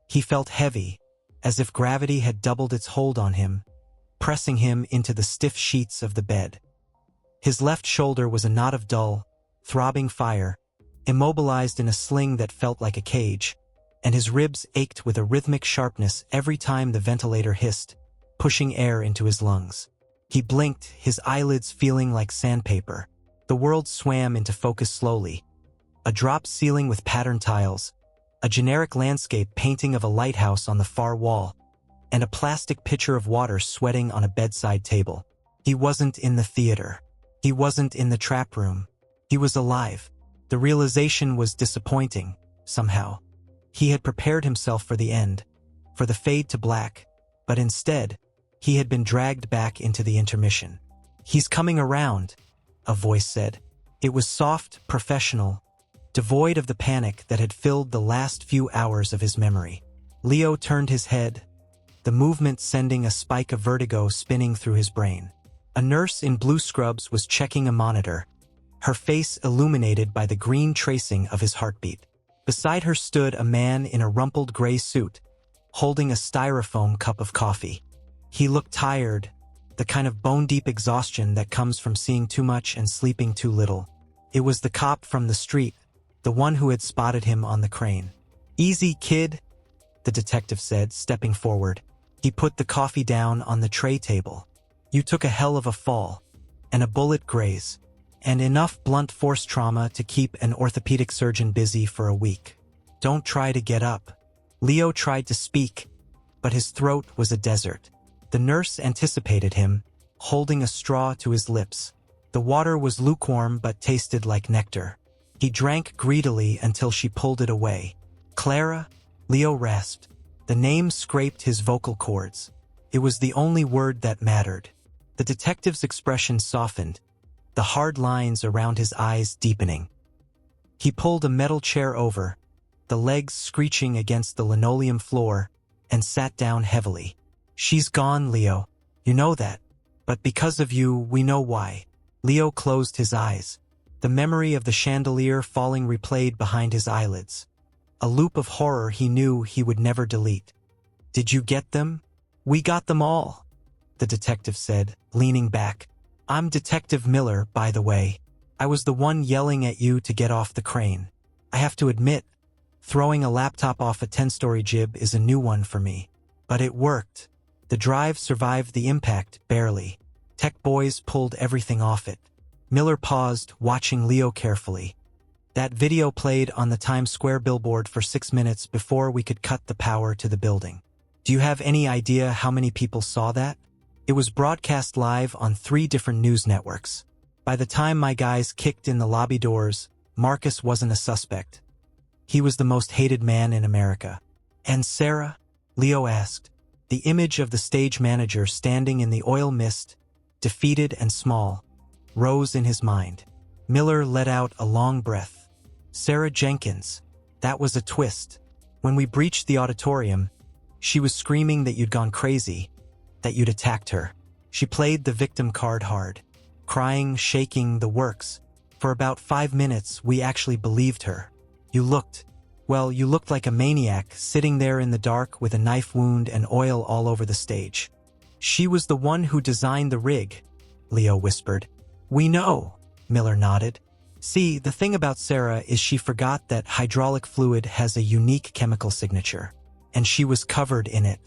He felt heavy, as if gravity had doubled its hold on him, pressing him into the stiff sheets of the bed. His left shoulder was a knot of dull, throbbing fire, immobilized in a sling that felt like a cage, and his ribs ached with a rhythmic sharpness every time the ventilator hissed, pushing air into his lungs. He blinked, his eyelids feeling like sandpaper. The world swam into focus slowly. A drop ceiling with patterned tiles, a generic landscape painting of a lighthouse on the far wall, and a plastic pitcher of water sweating on a bedside table. He wasn't in the theater. He wasn't in the trap room. He was alive. The realization was disappointing, somehow. He had prepared himself for the end, for the fade to black, but instead, he had been dragged back into the intermission. "He's coming around," a voice said. It was soft, professional, devoid of the panic that had filled the last few hours of his memory. Leo turned his head, the movement sending a spike of vertigo spinning through his brain. A nurse in blue scrubs was checking a monitor, her face illuminated by the green tracing of his heartbeat. Beside her stood a man in a rumpled gray suit, holding a styrofoam cup of coffee. He looked tired, the kind of bone-deep exhaustion that comes from seeing too much and sleeping too little. It was the cop from the street, the one who had spotted him on the crane. "Easy, kid," the detective said, stepping forward. He put the coffee down on the tray table. "You took a hell of a fall, and a bullet graze, and enough blunt force trauma to keep an orthopedic surgeon busy for a week. Don't try to get up." Leo tried to speak, but his throat was a desert. The nurse anticipated him, holding a straw to his lips. The water was lukewarm but tasted like nectar. He drank greedily until she pulled it away. "Clara?" Leo rasped. The name scraped his vocal cords. It was the only word that mattered. The detective's expression softened, the hard lines around his eyes deepening. He pulled a metal chair over, the legs screeching against the linoleum floor, and sat down heavily. "She's gone, Leo. You know that. But because of you, we know why." Leo closed his eyes. The memory of the chandelier falling replayed behind his eyelids. A loop of horror he knew he would never delete. "Did you get them?" "We got them all," the detective said, leaning back. "I'm Detective Miller, by the way. I was the one yelling at you to get off the crane. I have to admit, throwing a laptop off a 10-story jib is a new one for me. But it worked. The drive survived the impact, barely. Tech boys pulled everything off it." Miller paused, watching Leo carefully. "That video played on the Times Square billboard for 6 minutes before we could cut the power to the building. Do you have any idea how many people saw that? It was broadcast live on 3 different news networks. By the time my guys kicked in the lobby doors, Marcus wasn't a suspect. He was the most hated man in America." "And Sarah?" Leo asked. The image of the stage manager standing in the oil mist, defeated and small, rose in his mind. Miller let out a long breath. "Sarah Jenkins. That was a twist. When we breached the auditorium, she was screaming that you'd gone crazy, that you'd attacked her. She played the victim card hard, crying, shaking, the works. For about 5 minutes, we actually believed her. You looked like a maniac, sitting there in the dark with a knife wound and oil all over the stage." "She was the one who designed the rig," Leo whispered. "We know," Miller nodded. "See, the thing about Sarah is she forgot that hydraulic fluid has a unique chemical signature. And she was covered in it.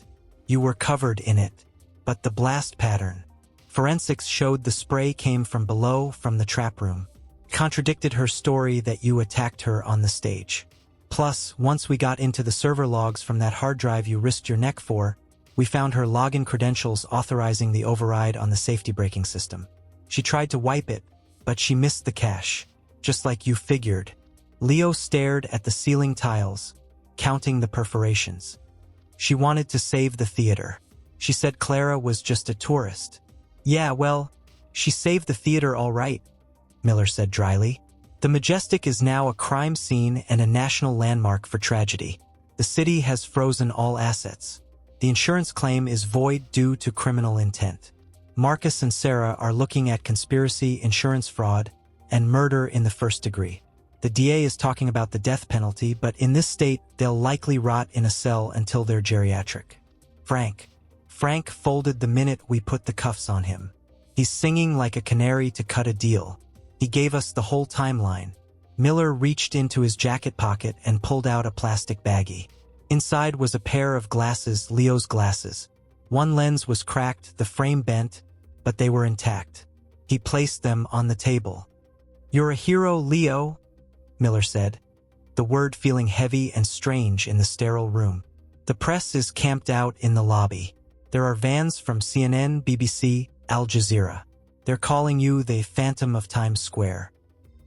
You were covered in it. But the blast pattern. Forensics showed the spray came from below, from the trap room. Contradicted her story that you attacked her on the stage. Plus, once we got into the server logs from that hard drive you risked your neck for, we found her login credentials authorizing the override on the safety braking system. She tried to wipe it, but she missed the cache, just like you figured." Leo stared at the ceiling tiles, counting the perforations. "She wanted to save the theater. She said Clara was just a tourist." "Yeah, well, she saved the theater all right," Miller said dryly. "The Majestic is now a crime scene and a national landmark for tragedy. The city has frozen all assets. The insurance claim is void due to criminal intent. Marcus and Sarah are looking at conspiracy, insurance fraud, and murder in the first degree. The DA is talking about the death penalty, but in this state, they'll likely rot in a cell until they're geriatric. Frank folded the minute we put the cuffs on him. He's singing like a canary to cut a deal. He gave us the whole timeline." Miller reached into his jacket pocket and pulled out a plastic baggie. Inside was a pair of glasses, Leo's glasses. One lens was cracked, the frame bent, but they were intact. He placed them on the table. "You're a hero, Leo," Miller said, the word feeling heavy and strange in the sterile room. "The press is camped out in the lobby. There are vans from CNN, BBC, Al Jazeera. They're calling you the Phantom of Times Square.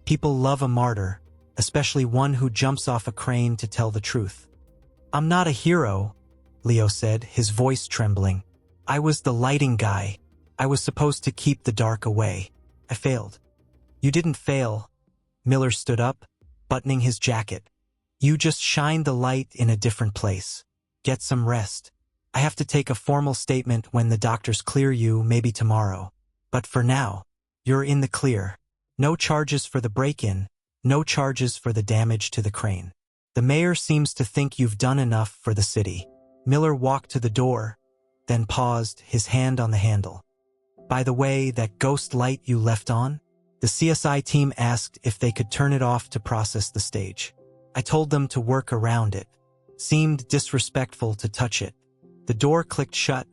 People love a martyr, especially one who jumps off a crane to tell the truth." "I'm not a hero," Leo said, his voice trembling. "I was the lighting guy. I was supposed to keep the dark away. I failed." "You didn't fail." Miller stood up, buttoning his jacket. "You just shined the light in a different place. Get some rest. I have to take a formal statement when the doctors clear you, maybe tomorrow. But for now, you're in the clear. No charges for the break-in, no charges for the damage to the crane. The mayor seems to think you've done enough for the city." Miller walked to the door, then paused, his hand on the handle. "By the way, that ghost light you left on? The CSI team asked if they could turn it off to process the stage. I told them to work around it. Seemed disrespectful to touch it." The door clicked shut,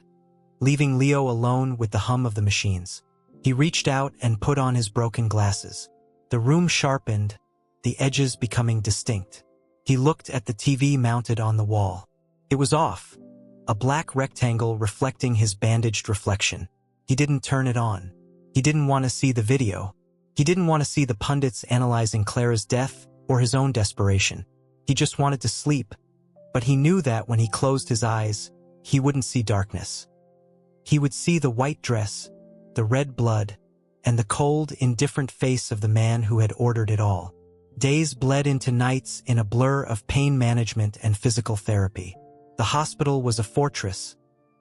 leaving Leo alone with the hum of the machines. He reached out and put on his broken glasses. The room sharpened, the edges becoming distinct. He looked at the TV mounted on the wall. It was off, a black rectangle reflecting his bandaged reflection. He didn't turn it on. He didn't want to see the video. He didn't want to see the pundits analyzing Clara's death or his own desperation. He just wanted to sleep, but he knew that when he closed his eyes, he wouldn't see darkness. He would see the white dress, the red blood, and the cold, indifferent face of the man who had ordered it all. Days bled into nights in a blur of pain management and physical therapy. The hospital was a fortress,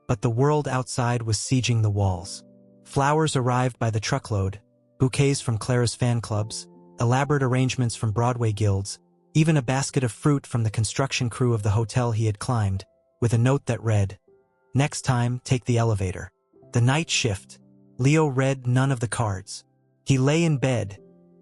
but the world outside was sieging the walls. Flowers arrived by the truckload, bouquets from Clara's fan clubs, elaborate arrangements from Broadway guilds, even a basket of fruit from the construction crew of the hotel he had climbed, with a note that read, "Next time, take the elevator." The night shift. Leo read none of the cards. He lay in bed,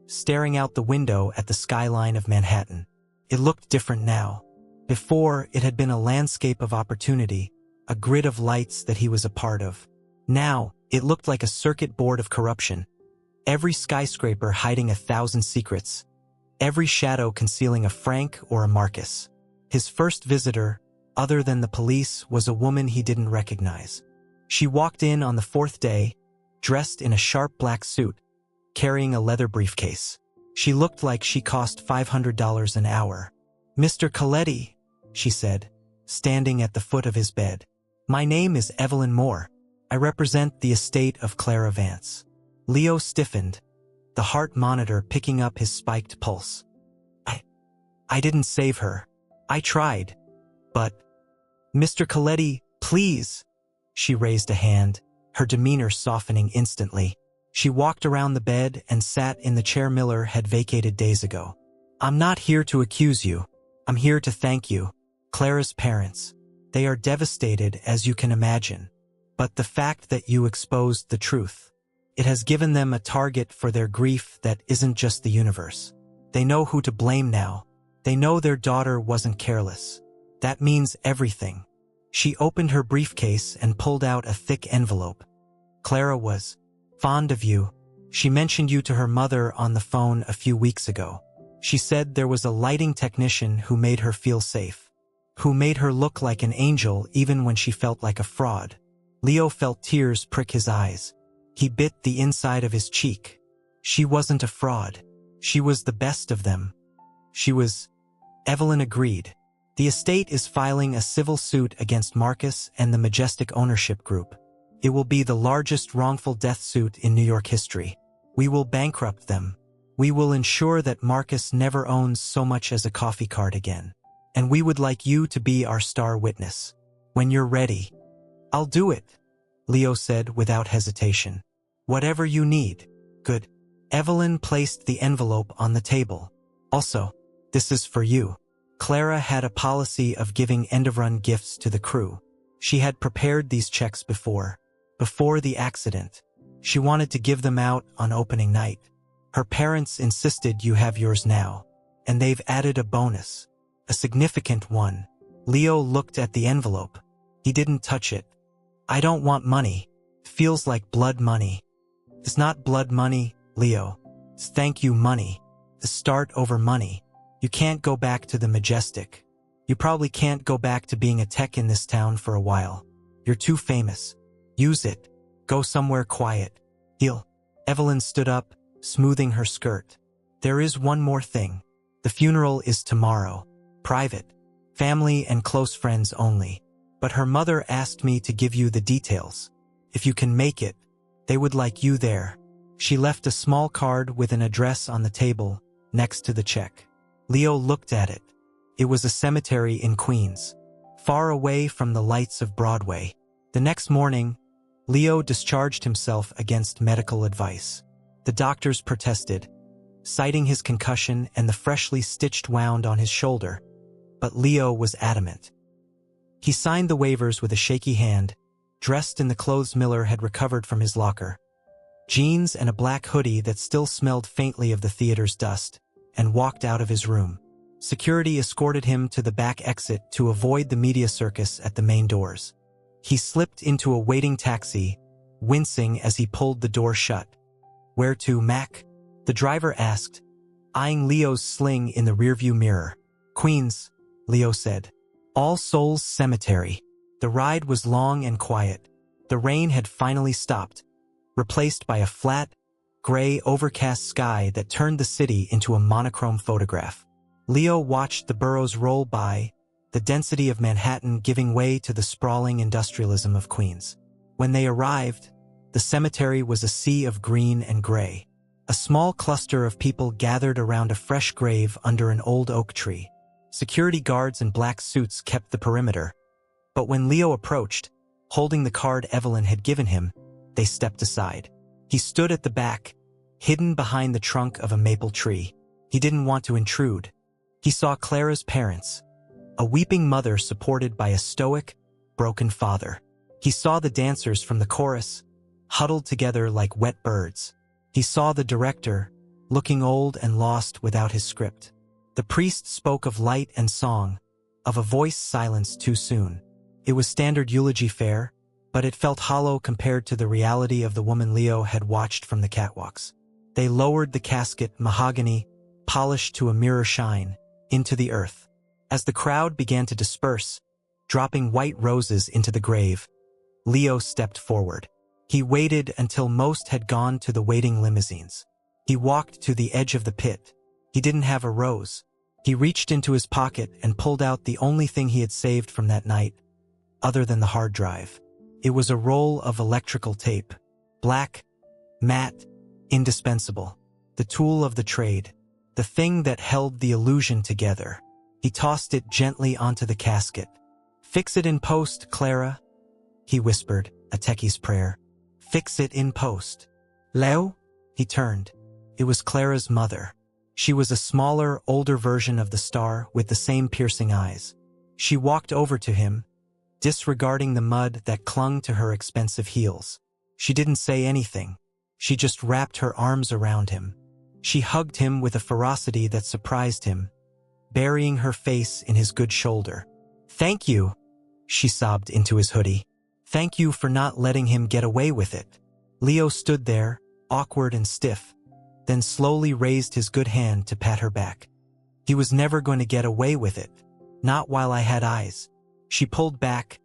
staring out the window at the skyline of Manhattan. It looked different now. Before, it had been a landscape of opportunity, a grid of lights that he was a part of. Now, it looked like a circuit board of corruption. Every skyscraper hiding 1,000 secrets. Every shadow concealing a Frank or a Marcus. His first visitor, other than the police, was a woman he didn't recognize. She walked in on the 4th day, dressed in a sharp black suit, carrying a leather briefcase. She looked like she cost $500 an hour. "Mr. Coletti," she said, standing at the foot of his bed. "My name is Evelyn Moore. I represent the estate of Clara Vance." Leo stiffened, the heart monitor picking up his spiked pulse. I didn't save her. I tried. But, "Mr. Coletti, please." She raised a hand, her demeanor softening instantly. She walked around the bed and sat in the chair Miller had vacated days ago. "I'm not here to accuse you. I'm here to thank you. Clara's parents. They are devastated, as you can imagine. But the fact that you exposed the truth, it has given them a target for their grief that isn't just the universe. They know who to blame now. They know their daughter wasn't careless. That means everything." She opened her briefcase and pulled out a thick envelope. "Clara was fond of you. She mentioned you to her mother on the phone a few weeks ago. She said there was a lighting technician who made her feel safe, who made her look like an angel even when she felt like a fraud." Leo felt tears prick his eyes. He bit the inside of his cheek. She wasn't a fraud. She was the best of them. She was... Evelyn agreed. "The estate is filing a civil suit against Marcus and the Majestic ownership group. It will be the largest wrongful death suit in New York history. We will bankrupt them. We will ensure that Marcus never owns so much as a coffee cart again. And we would like you to be our star witness. When you're ready." "I'll do it," Leo said without hesitation. "Whatever you need." "Good." Evelyn placed the envelope on the table. "Also, this is for you." Clara had a policy of giving end-of-run gifts to the crew. She had prepared these checks before the accident. She wanted to give them out on opening night. Her parents insisted you have yours now, and they've added a bonus, a significant one. Leo looked at the envelope. He didn't touch it. "I don't want money. Feels like blood money." "It's not blood money, Leo. It's thank you money. The start over money. You can't go back to the Majestic. You probably can't go back to being a tech in this town for a while. You're too famous. Use it. Go somewhere quiet. Heal." Evelyn stood up, smoothing her skirt. "There is one more thing. The funeral is tomorrow. Private. Family and close friends only. But her mother asked me to give you the details. If you can make it, they would like you there." She left a small card with an address on the table, next to the check. Leo looked at it. It was a cemetery in Queens, far away from the lights of Broadway. The next morning, Leo discharged himself against medical advice. The doctors protested, citing his concussion and the freshly stitched wound on his shoulder. But Leo was adamant. He signed the waivers with a shaky hand, dressed in the clothes Miller had recovered from his locker. Jeans and a black hoodie that still smelled faintly of the theater's dust, and walked out of his room. Security escorted him to the back exit to avoid the media circus at the main doors. He slipped into a waiting taxi, wincing as he pulled the door shut. "Where to, Mac?" the driver asked, eyeing Leo's sling in the rearview mirror. "Queens," Leo said. "All Souls Cemetery." The ride was long and quiet. The rain had finally stopped, replaced by a flat, gray, overcast sky that turned the city into a monochrome photograph. Leo watched the boroughs roll by, the density of Manhattan giving way to the sprawling industrialism of Queens. When they arrived, the cemetery was a sea of green and gray. A small cluster of people gathered around a fresh grave under an old oak tree. Security guards in black suits kept the perimeter. But when Leo approached, holding the card Evelyn had given him, they stepped aside. He stood at the back, hidden behind the trunk of a maple tree. He didn't want to intrude. He saw Clara's parents, a weeping mother supported by a stoic, broken father. He saw the dancers from the chorus, huddled together like wet birds. He saw the director, looking old and lost without his script. The priest spoke of light and song, of a voice silenced too soon. It was standard eulogy fare, but it felt hollow compared to the reality of the woman Leo had watched from the catwalks. They lowered the casket, mahogany, polished to a mirror shine, into the earth. As the crowd began to disperse, dropping white roses into the grave, Leo stepped forward. He waited until most had gone to the waiting limousines. He walked to the edge of the pit. He didn't have a rose. He reached into his pocket and pulled out the only thing he had saved from that night, other than the hard drive. It was a roll of electrical tape. Black, matte, indispensable. The tool of the trade. The thing that held the illusion together. He tossed it gently onto the casket. "Fix it in post, Clara," he whispered, a techie's prayer. "Fix it in post." "Leo?" He turned. It was Clara's mother. She was a smaller, older version of the star with the same piercing eyes. She walked over to him, disregarding the mud that clung to her expensive heels. She didn't say anything. She just wrapped her arms around him. She hugged him with a ferocity that surprised him, burying her face in his good shoulder. "Thank you," she sobbed into his hoodie. "Thank you for not letting him get away with it." Leo stood there, awkward and stiff, then slowly raised his good hand to pat her back. "He was never going to get away with it. Not while I had eyes." She pulled back,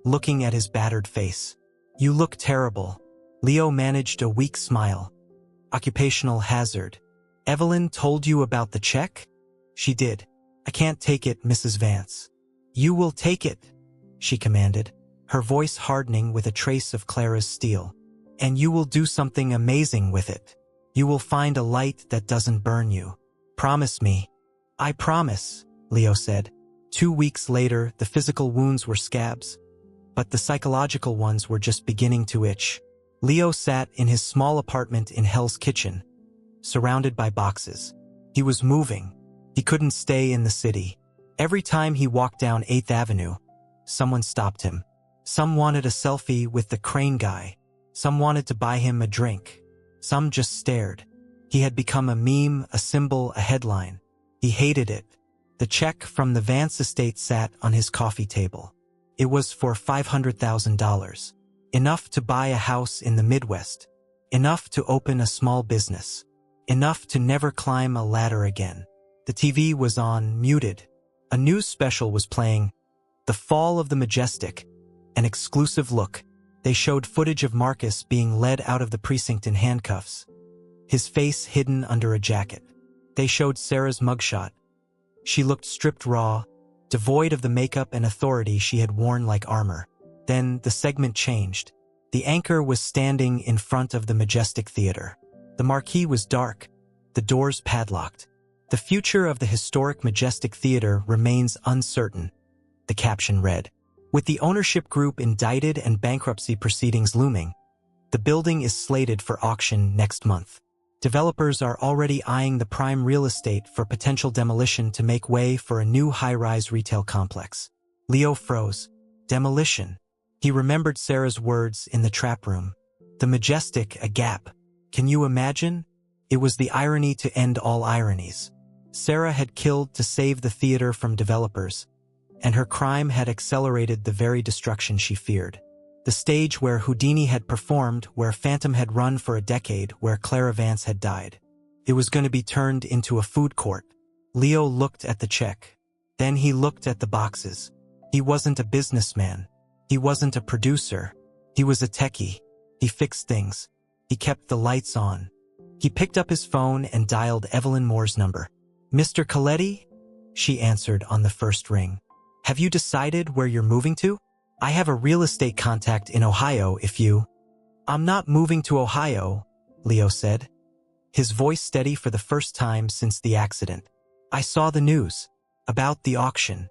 looking at his battered face. "You look terrible." Leo managed a weak smile. "Occupational hazard." "Evelyn told you about the check?" "She did." "I can't take it, Mrs. Vance." "You will take it," she commanded, her voice hardening with a trace of Clara's steel. "And you will do something amazing with it. You will find a light that doesn't burn you. Promise me." "I promise," Leo said. 2 weeks later, the physical wounds were scabs, but the psychological ones were just beginning to itch. Leo sat in his small apartment in Hell's Kitchen, surrounded by boxes. He was moving. He couldn't stay in the city. Every time he walked down 8th Avenue, someone stopped him. Some wanted a selfie with the crane guy. Some wanted to buy him a drink. Some just stared. He had become a meme, a symbol, a headline. He hated it. The check from the Vance estate sat on his coffee table. It was for $500,000. Enough to buy a house in the Midwest. Enough to open a small business. Enough to never climb a ladder again. The TV was on, muted. A news special was playing, "The Fall of the Majestic," an exclusive look. They showed footage of Marcus being led out of the precinct in handcuffs, his face hidden under a jacket. They showed Sarah's mugshot. She looked stripped raw, devoid of the makeup and authority she had worn like armor. Then the segment changed. The anchor was standing in front of the Majestic Theater. The marquee was dark, the doors padlocked. "The future of the historic Majestic Theater remains uncertain," the caption read. With the ownership group indicted and bankruptcy proceedings looming, the building is slated for auction next month. Developers are already eyeing the prime real estate for potential demolition to make way for a new high-rise retail complex. Leo froze. Demolition. He remembered Sarah's words in the trap room. The Majestic, a gap. Can you imagine? It was the irony to end all ironies. Sarah had killed to save the theater from developers, and her crime had accelerated the very destruction she feared. The stage where Houdini had performed, where Phantom had run for a decade, where Clara Vance had died. It was going to be turned into a food court. Leo looked at the check. Then he looked at the boxes. He wasn't a businessman. He wasn't a producer. He was a techie. He fixed things. He kept the lights on. He picked up his phone and dialed Evelyn Moore's number. "Mr. Coletti?" She answered on the first ring. "Have you decided where you're moving to?" I have a real estate contact in Ohio if you— I'm not moving to Ohio, Leo said, his voice steady for the first time since the accident. I saw the news about the auction.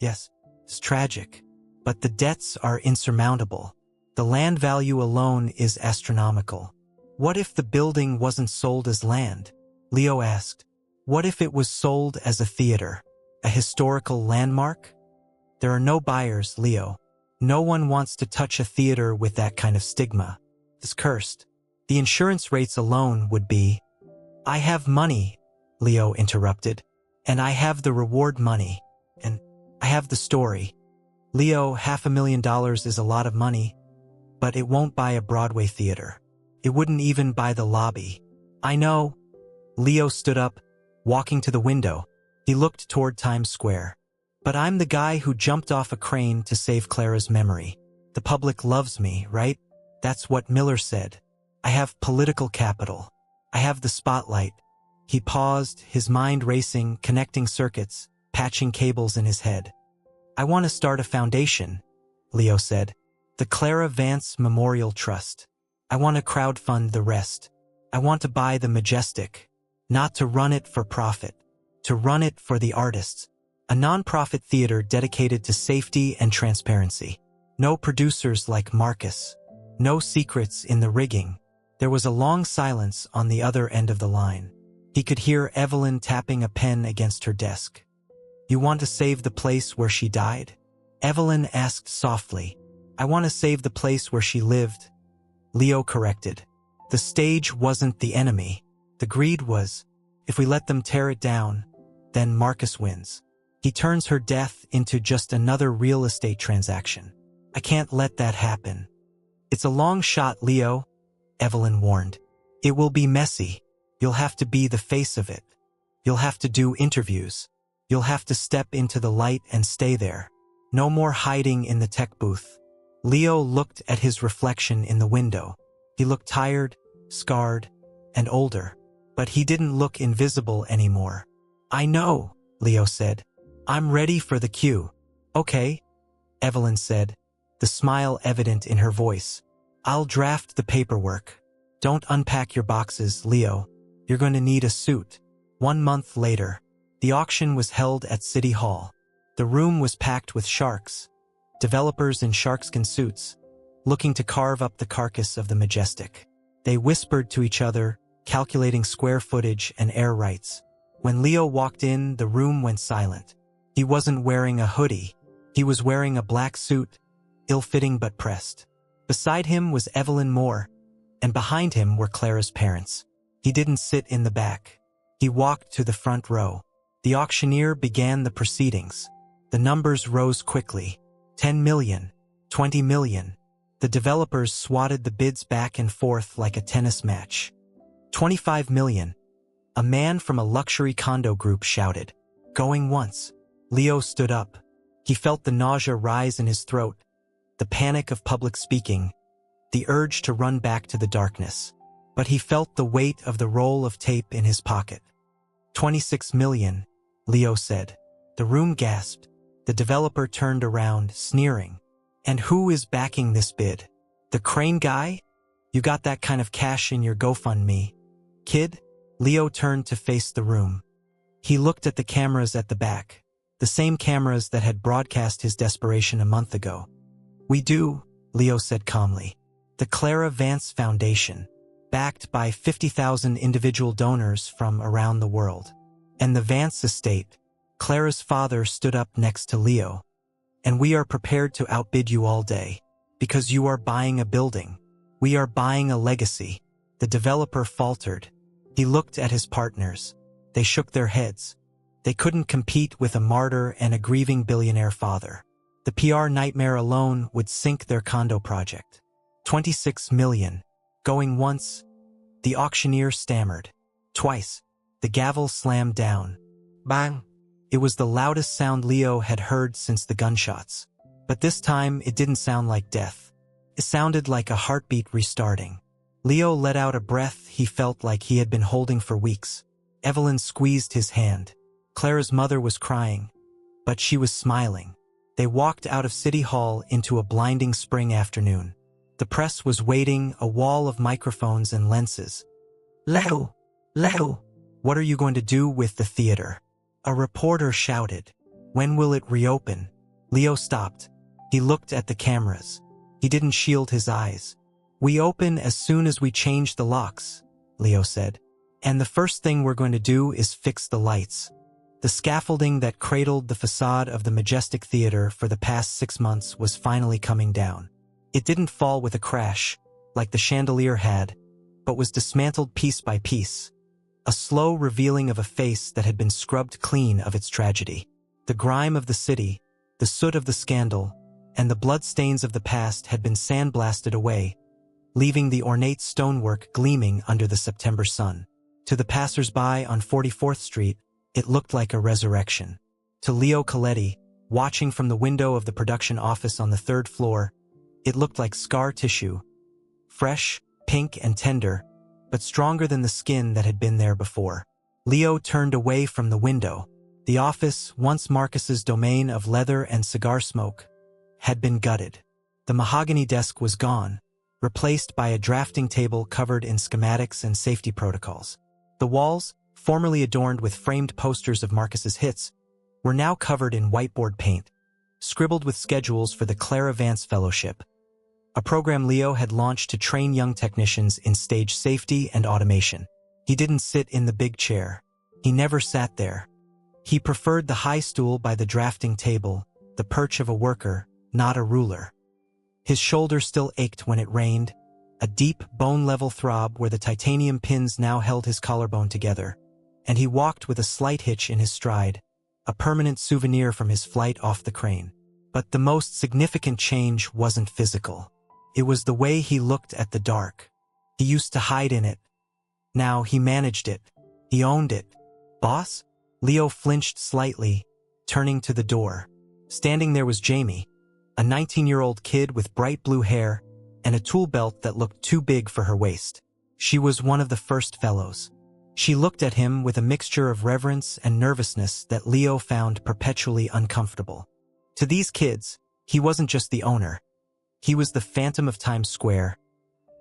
Yes, it's tragic, but the debts are insurmountable. The land value alone is astronomical. What if the building wasn't sold as land? Leo asked. What if it was sold as a theater, a historical landmark? There are no buyers, Leo. No one wants to touch a theater with that kind of stigma. It's cursed. The insurance rates alone would be— I have money, Leo interrupted, and I have the reward money, and I have the story. Leo, $500,000 is a lot of money, but it won't buy a Broadway theater. It wouldn't even buy the lobby. I know. Leo stood up, walking to the window. He looked toward Times Square. But I'm the guy who jumped off a crane to save Clara's memory. The public loves me, right? That's what Miller said. I have political capital. I have the spotlight. He paused, his mind racing, connecting circuits, patching cables in his head. I want to start a foundation, Leo said. The Clara Vance Memorial Trust. I want to crowdfund the rest. I want to buy the Majestic. Not to run it for profit. To run it for the artists. A non-profit theater dedicated to safety and transparency. No producers like Marcus. No secrets in the rigging. There was a long silence on the other end of the line. He could hear Evelyn tapping a pen against her desk. You want to save the place where she died? Evelyn asked softly. I want to save the place where she lived. Leo corrected. The stage wasn't the enemy. The greed was, if we let them tear it down, then Marcus wins. He turns her death into just another real estate transaction. I can't let that happen. It's a long shot, Leo, Evelyn warned. It will be messy. You'll have to be the face of it. You'll have to do interviews. You'll have to step into the light and stay there. No more hiding in the tech booth. Leo looked at his reflection in the window. He looked tired, scarred, and older. But he didn't look invisible anymore. I know, Leo said. I'm ready for the cue. Okay, Evelyn said, the smile evident in her voice. I'll draft the paperwork. Don't unpack your boxes, Leo. You're going to need a suit. 1 month later, the auction was held at City Hall. The room was packed with sharks, developers in sharkskin suits, looking to carve up the carcass of the Majestic. They whispered to each other, calculating square footage and air rights. When Leo walked in, the room went silent. He wasn't wearing a hoodie. He was wearing a black suit, ill-fitting but pressed. Beside him was Evelyn Moore, and behind him were Clara's parents. He didn't sit in the back. He walked to the front row. The auctioneer began the proceedings. The numbers rose quickly. 10 million, 20 million. The developers swatted the bids back and forth like a tennis match. 25 million. A man from a luxury condo group shouted. Going once. Leo stood up. He felt the nausea rise in his throat, the panic of public speaking, the urge to run back to the darkness. But he felt the weight of the roll of tape in his pocket. 26 million, Leo said. The room gasped. The developer turned around, sneering. And who is backing this bid? The crane guy? You got that kind of cash in your GoFundMe, kid? Leo turned to face the room. He looked at the cameras at the back, the same cameras that had broadcast his desperation a month ago. We do, Leo said calmly. The Clara Vance Foundation, backed by 50,000 individual donors from around the world. And the Vance estate, Clara's father stood up next to Leo. And we are prepared to outbid you all day, because you are buying a building. We are buying a legacy. The developer faltered. He looked at his partners. They shook their heads. They couldn't compete with a martyr and a grieving billionaire father. The PR nightmare alone would sink their condo project. 26 million. Going once. The auctioneer stammered. Twice. The gavel slammed down. Bang! It was the loudest sound Leo had heard since the gunshots. But this time it didn't sound like death. It sounded like a heartbeat restarting. Leo let out a breath he felt like he had been holding for weeks. Evelyn squeezed his hand. Clara's mother was crying, but she was smiling. They walked out of City Hall into a blinding spring afternoon. The press was waiting, a wall of microphones and lenses. Leo! Leo! What are you going to do with the theater? A reporter shouted. When will it reopen? Leo stopped. He looked at the cameras. He didn't shield his eyes. We open as soon as we change the locks, Leo said. And the first thing we're going to do is fix the lights. The scaffolding that cradled the facade of the Majestic Theater for the past 6 months was finally coming down. It didn't fall with a crash, like the chandelier had, but was dismantled piece by piece. A slow revealing of a face that had been scrubbed clean of its tragedy. The grime of the city, the soot of the scandal, and the bloodstains of the past had been sandblasted away, leaving the ornate stonework gleaming under the September sun. To the passers-by on 44th Street, it looked like a resurrection. To Leo Coletti, watching from the window of the production office on the 3rd floor, it looked like scar tissue. Fresh, pink, and tender, but stronger than the skin that had been there before. Leo turned away from the window. The office, once Marcus's domain of leather and cigar smoke, had been gutted. The mahogany desk was gone, replaced by a drafting table covered in schematics and safety protocols. The walls, formerly adorned with framed posters of Marcus's hits, were now covered in whiteboard paint, scribbled with schedules for the Clara Vance Fellowship, a program Leo had launched to train young technicians in stage safety and automation. He didn't sit in the big chair. He never sat there. He preferred the high stool by the drafting table, the perch of a worker, not a ruler. His shoulder still ached when it rained, a deep, bone-level throb where the titanium pins now held his collarbone together, and he walked with a slight hitch in his stride, a permanent souvenir from his flight off the crane. But the most significant change wasn't physical. It was the way he looked at the dark. He used to hide in it. Now he managed it. He owned it. Boss? Leo flinched slightly, turning to the door. Standing there was Jamie, a 19-year-old kid with bright blue hair and a tool belt that looked too big for her waist. She was one of the first fellows. She looked at him with a mixture of reverence and nervousness that Leo found perpetually uncomfortable. To these kids, he wasn't just the owner. He was the Phantom of Times Square,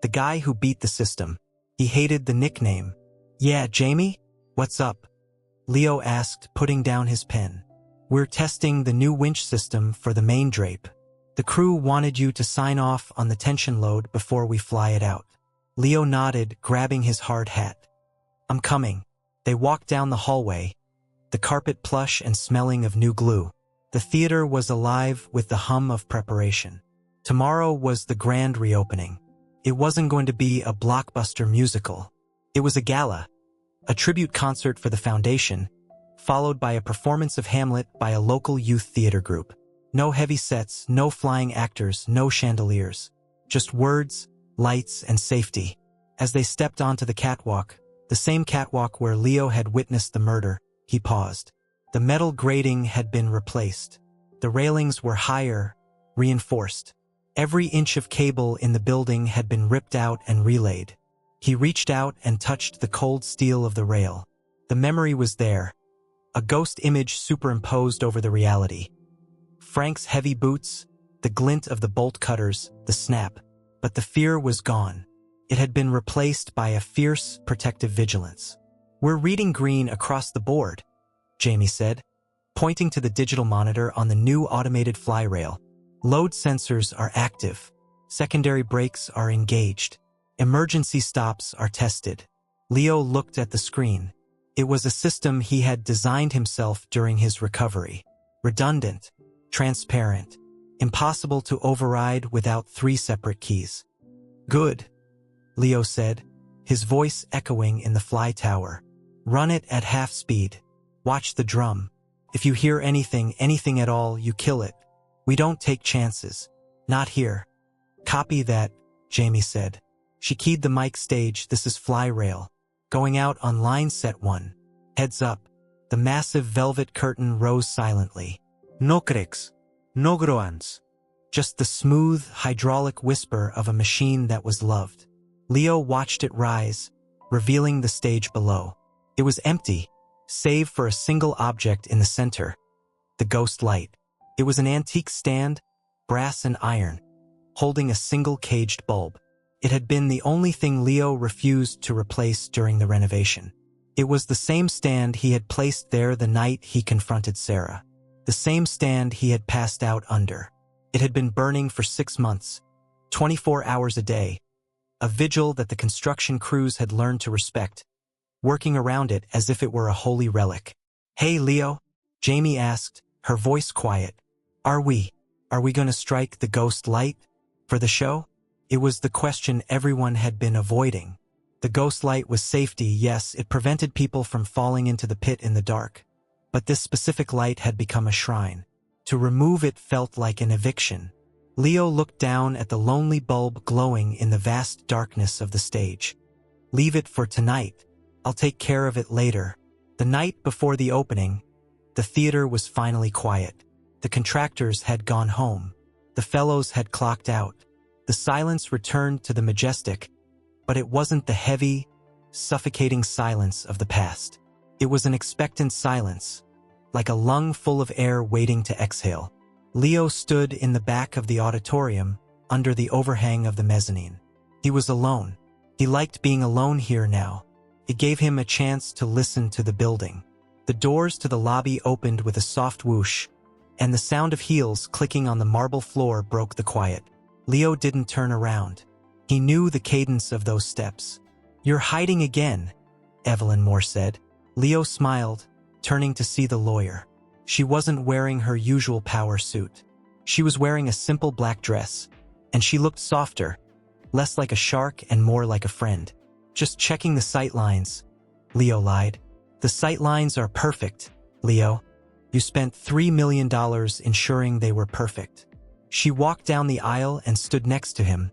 the guy who beat the system. He hated the nickname. Yeah, Jamie? What's up? Leo asked, putting down his pen. We're testing the new winch system for the main drape. The crew wanted you to sign off on the tension load before we fly it out. Leo nodded, grabbing his hard hat. I'm coming. They walked down the hallway, the carpet plush and smelling of new glue. The theater was alive with the hum of preparation. Tomorrow was the grand reopening. It wasn't going to be a blockbuster musical. It was a gala, a tribute concert for the foundation, followed by a performance of Hamlet by a local youth theater group. No heavy sets, no flying actors, no chandeliers. Just words, lights, and safety. As they stepped onto the catwalk, the same catwalk where Leo had witnessed the murder, he paused. The metal grating had been replaced. The railings were higher, reinforced. Every inch of cable in the building had been ripped out and relayed. He reached out and touched the cold steel of the rail. The memory was there, a ghost image superimposed over the reality. Frank's heavy boots, the glint of the bolt cutters, the snap. But the fear was gone. It had been replaced by a fierce, protective vigilance. We're reading green across the board, Jamie said, pointing to the digital monitor on the new automated fly rail. Load sensors are active. Secondary brakes are engaged. Emergency stops are tested. Leo looked at the screen. It was a system he had designed himself during his recovery. Redundant, transparent, impossible to override without 3 separate keys. Good, Leo said, his voice echoing in the fly tower. Run it at half speed. Watch the drum. If you hear anything at all, you kill it. We don't take chances. Not here. Copy that, Jamie said. She keyed the mic stage. This is fly rail. Going out on line set 1. Heads up. The massive velvet curtain rose silently. No cracks. No groans. Just the smooth, hydraulic whisper of a machine that was loved. Leo watched it rise, revealing the stage below. It was empty, save for a single object in the center. The ghost light. It was an antique stand, brass and iron, holding a single caged bulb. It had been the only thing Leo refused to replace during the renovation. It was the same stand he had placed there the night he confronted Sarah. The same stand he had passed out under. It had been burning for 6 months, 24 hours a day, a vigil that the construction crews had learned to respect, working around it as if it were a holy relic. "Hey, Leo," Jamie asked, her voice quiet. Are we going to strike the ghost light for the show?" It was the question everyone had been avoiding. The ghost light was safety, yes, it prevented people from falling into the pit in the dark. But this specific light had become a shrine. To remove it felt like an eviction. Leo looked down at the lonely bulb glowing in the vast darkness of the stage. "Leave it for tonight. I'll take care of it later." The night before the opening, the theater was finally quiet. The contractors had gone home. The fellows had clocked out. The silence returned to the majestic, but it wasn't the heavy, suffocating silence of the past. It was an expectant silence, like a lung full of air waiting to exhale. Leo stood in the back of the auditorium, under the overhang of the mezzanine. He was alone. He liked being alone here now. It gave him a chance to listen to the building. The doors to the lobby opened with a soft whoosh, and the sound of heels clicking on the marble floor broke the quiet. Leo didn't turn around. He knew the cadence of those steps. "You're hiding again," Evelyn Moore said. Leo smiled, turning to see the lawyer. She wasn't wearing her usual power suit. She was wearing a simple black dress, and she looked softer, less like a shark and more like a friend. "Just checking the sight lines," Leo lied. "The sight lines are perfect, Leo. You spent $3 million ensuring they were perfect." She walked down the aisle and stood next to him,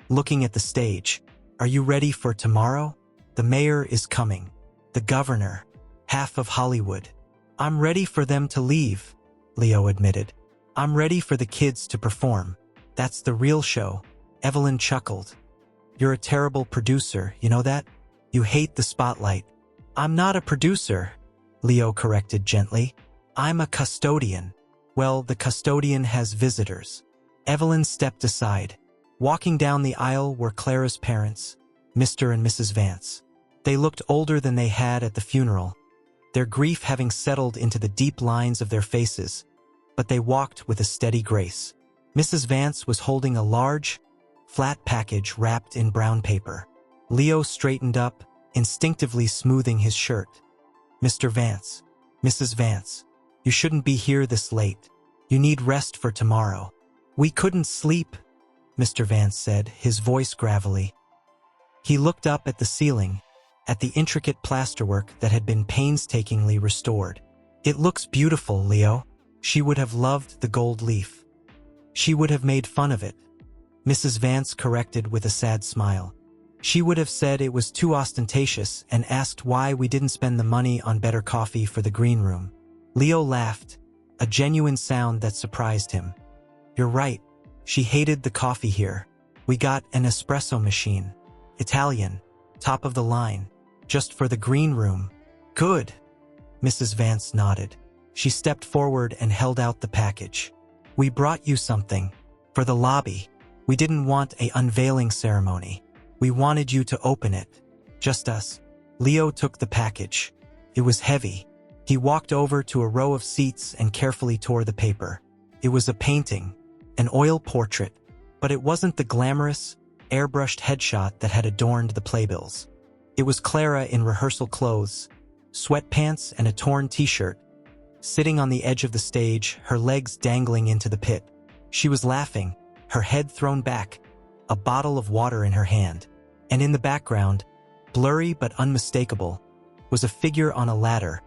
looking at the stage. "Are you ready for tomorrow? The mayor is coming. The governor. Half of Hollywood." "I'm ready for them to leave," Leo admitted. "I'm ready for the kids to perform. That's the real show." Evelyn chuckled. "You're a terrible producer, you know that? You hate the spotlight." "I'm not a producer," Leo corrected gently. "I'm a custodian." "Well, the custodian has visitors." Evelyn stepped aside. Walking down the aisle were Clara's parents, Mr. and Mrs. Vance. They looked older than they had at the funeral, their grief having settled into the deep lines of their faces, but they walked with a steady grace. Mrs. Vance was holding a large, flat package wrapped in brown paper. Leo straightened up, instinctively smoothing his shirt. "Mr. Vance, Mrs. Vance, you shouldn't be here this late. You need rest for tomorrow." "We couldn't sleep," Mr. Vance said, his voice gravelly. He looked up at the ceiling, at the intricate plasterwork that had been painstakingly restored. "It looks beautiful, Leo." She would have loved the gold leaf. She would have made fun of it, Mrs. Vance corrected with a sad smile. She would have said it was too ostentatious and asked why we didn't spend the money on better coffee for the green room. Leo laughed, a genuine sound that surprised him. "You're right. She hated the coffee here. We got an espresso machine. Italian, top of the line, just for the green room." "Good." Mrs. Vance nodded. She stepped forward and held out the package. "We brought you something. For the lobby. We didn't want an unveiling ceremony. We wanted you to open it. Just us." Leo took the package. It was heavy. He walked over to a row of seats and carefully tore the paper. It was a painting, an oil portrait, but it wasn't the glamorous, airbrushed headshot that had adorned the playbills. It was Clara in rehearsal clothes, sweatpants and a torn t-shirt, sitting on the edge of the stage, her legs dangling into the pit. She was laughing, her head thrown back, a bottle of water in her hand. And in the background, blurry but unmistakable, was a figure on a ladder,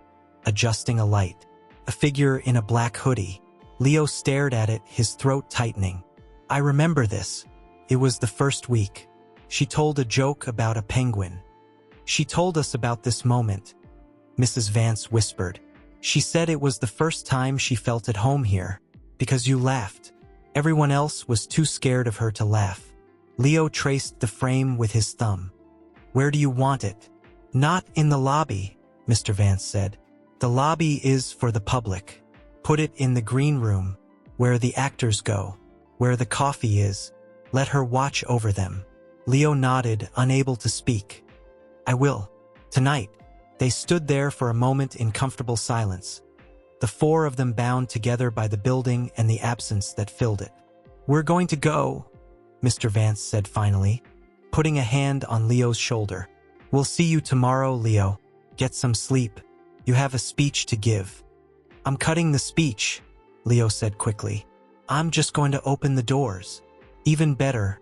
adjusting a light. A figure in a black hoodie. Leo stared at it, his throat tightening. "I remember this. It was the first week. She told a joke about a penguin. She told us about this moment," Mrs. Vance whispered. "She said it was the first time she felt at home here, because you laughed. Everyone else was too scared of her to laugh." Leo traced the frame with his thumb. "Where do you want it?" "Not in the lobby," Mr. Vance said. "The lobby is for the public. Put it in the green room, Where the actors go, where the coffee is, let her watch over them. Leo nodded, unable to speak. I will. Tonight. They stood there for a moment in comfortable silence, the four of them bound together by the building and the absence that filled it. We're going to go, Mr. Vance said finally, putting a hand on Leo's shoulder. We'll see you tomorrow, Leo. Get some sleep. You have a speech to give. I'm cutting the speech, Leo said quickly. I'm just going to open the doors. Even better.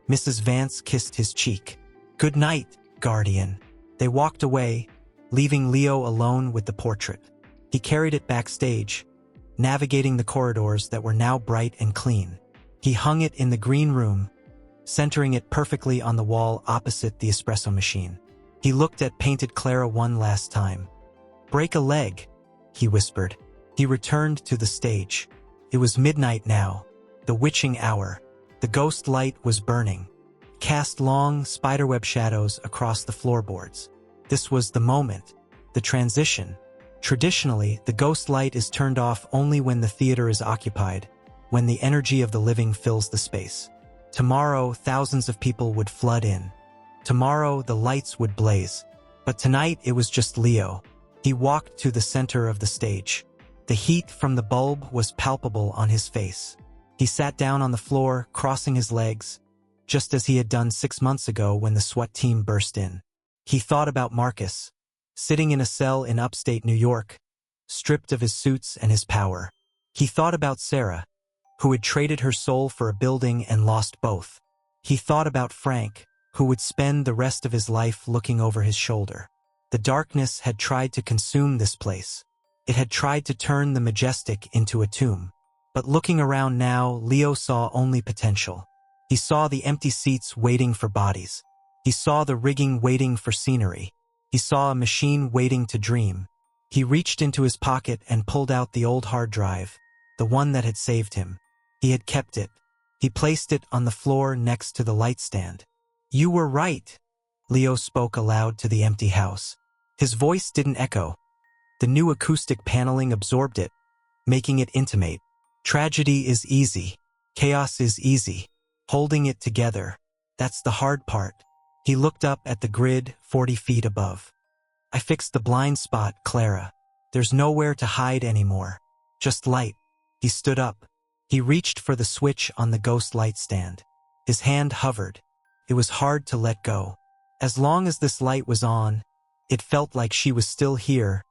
Mrs. Vance kissed his cheek. Good night, guardian. They walked away, leaving Leo alone with the portrait. He carried it backstage, navigating the corridors that were now bright and clean. He hung it in the green room, centering it perfectly on the wall opposite the espresso machine. He looked at painted Clara one last time. Break a leg, he whispered. He returned to the stage. It was midnight now, the witching hour. The ghost light was burning, cast long spiderweb shadows across the floorboards. This was the moment, the transition. Traditionally, the ghost light is turned off only when the theater is occupied, when the energy of the living fills the space. Tomorrow, thousands of people would flood in. Tomorrow, the lights would blaze. But tonight, it was just Leo. He walked to the center of the stage. The heat from the bulb was palpable on his face. He sat down on the floor, crossing his legs, just as he had done 6 months ago when the SWAT team burst in. He thought about Marcus, sitting in a cell in upstate New York, stripped of his suits and his power. He thought about Sarah, who had traded her soul for a building and lost both. He thought about Frank, who would spend the rest of his life looking over his shoulder. The darkness had tried to consume this place. It had tried to turn the majestic into a tomb. But looking around now, Leo saw only potential. He saw the empty seats waiting for bodies. He saw the rigging waiting for scenery. He saw a machine waiting to dream. He reached into his pocket and pulled out the old hard drive, the one that had saved him. He had kept it. He placed it on the floor next to the light stand. You were right, Leo spoke aloud to the empty house. His voice didn't echo. The new acoustic paneling absorbed it, making it intimate. Tragedy is easy. Chaos is easy. Holding it together, that's the hard part. He looked up at the grid 40 feet above. I fixed the blind spot, Clara. There's nowhere to hide anymore. Just light. He stood up. He reached for the switch on the ghost light stand. His hand hovered. It was hard to let go. As long as this light was on, it felt like she was still here,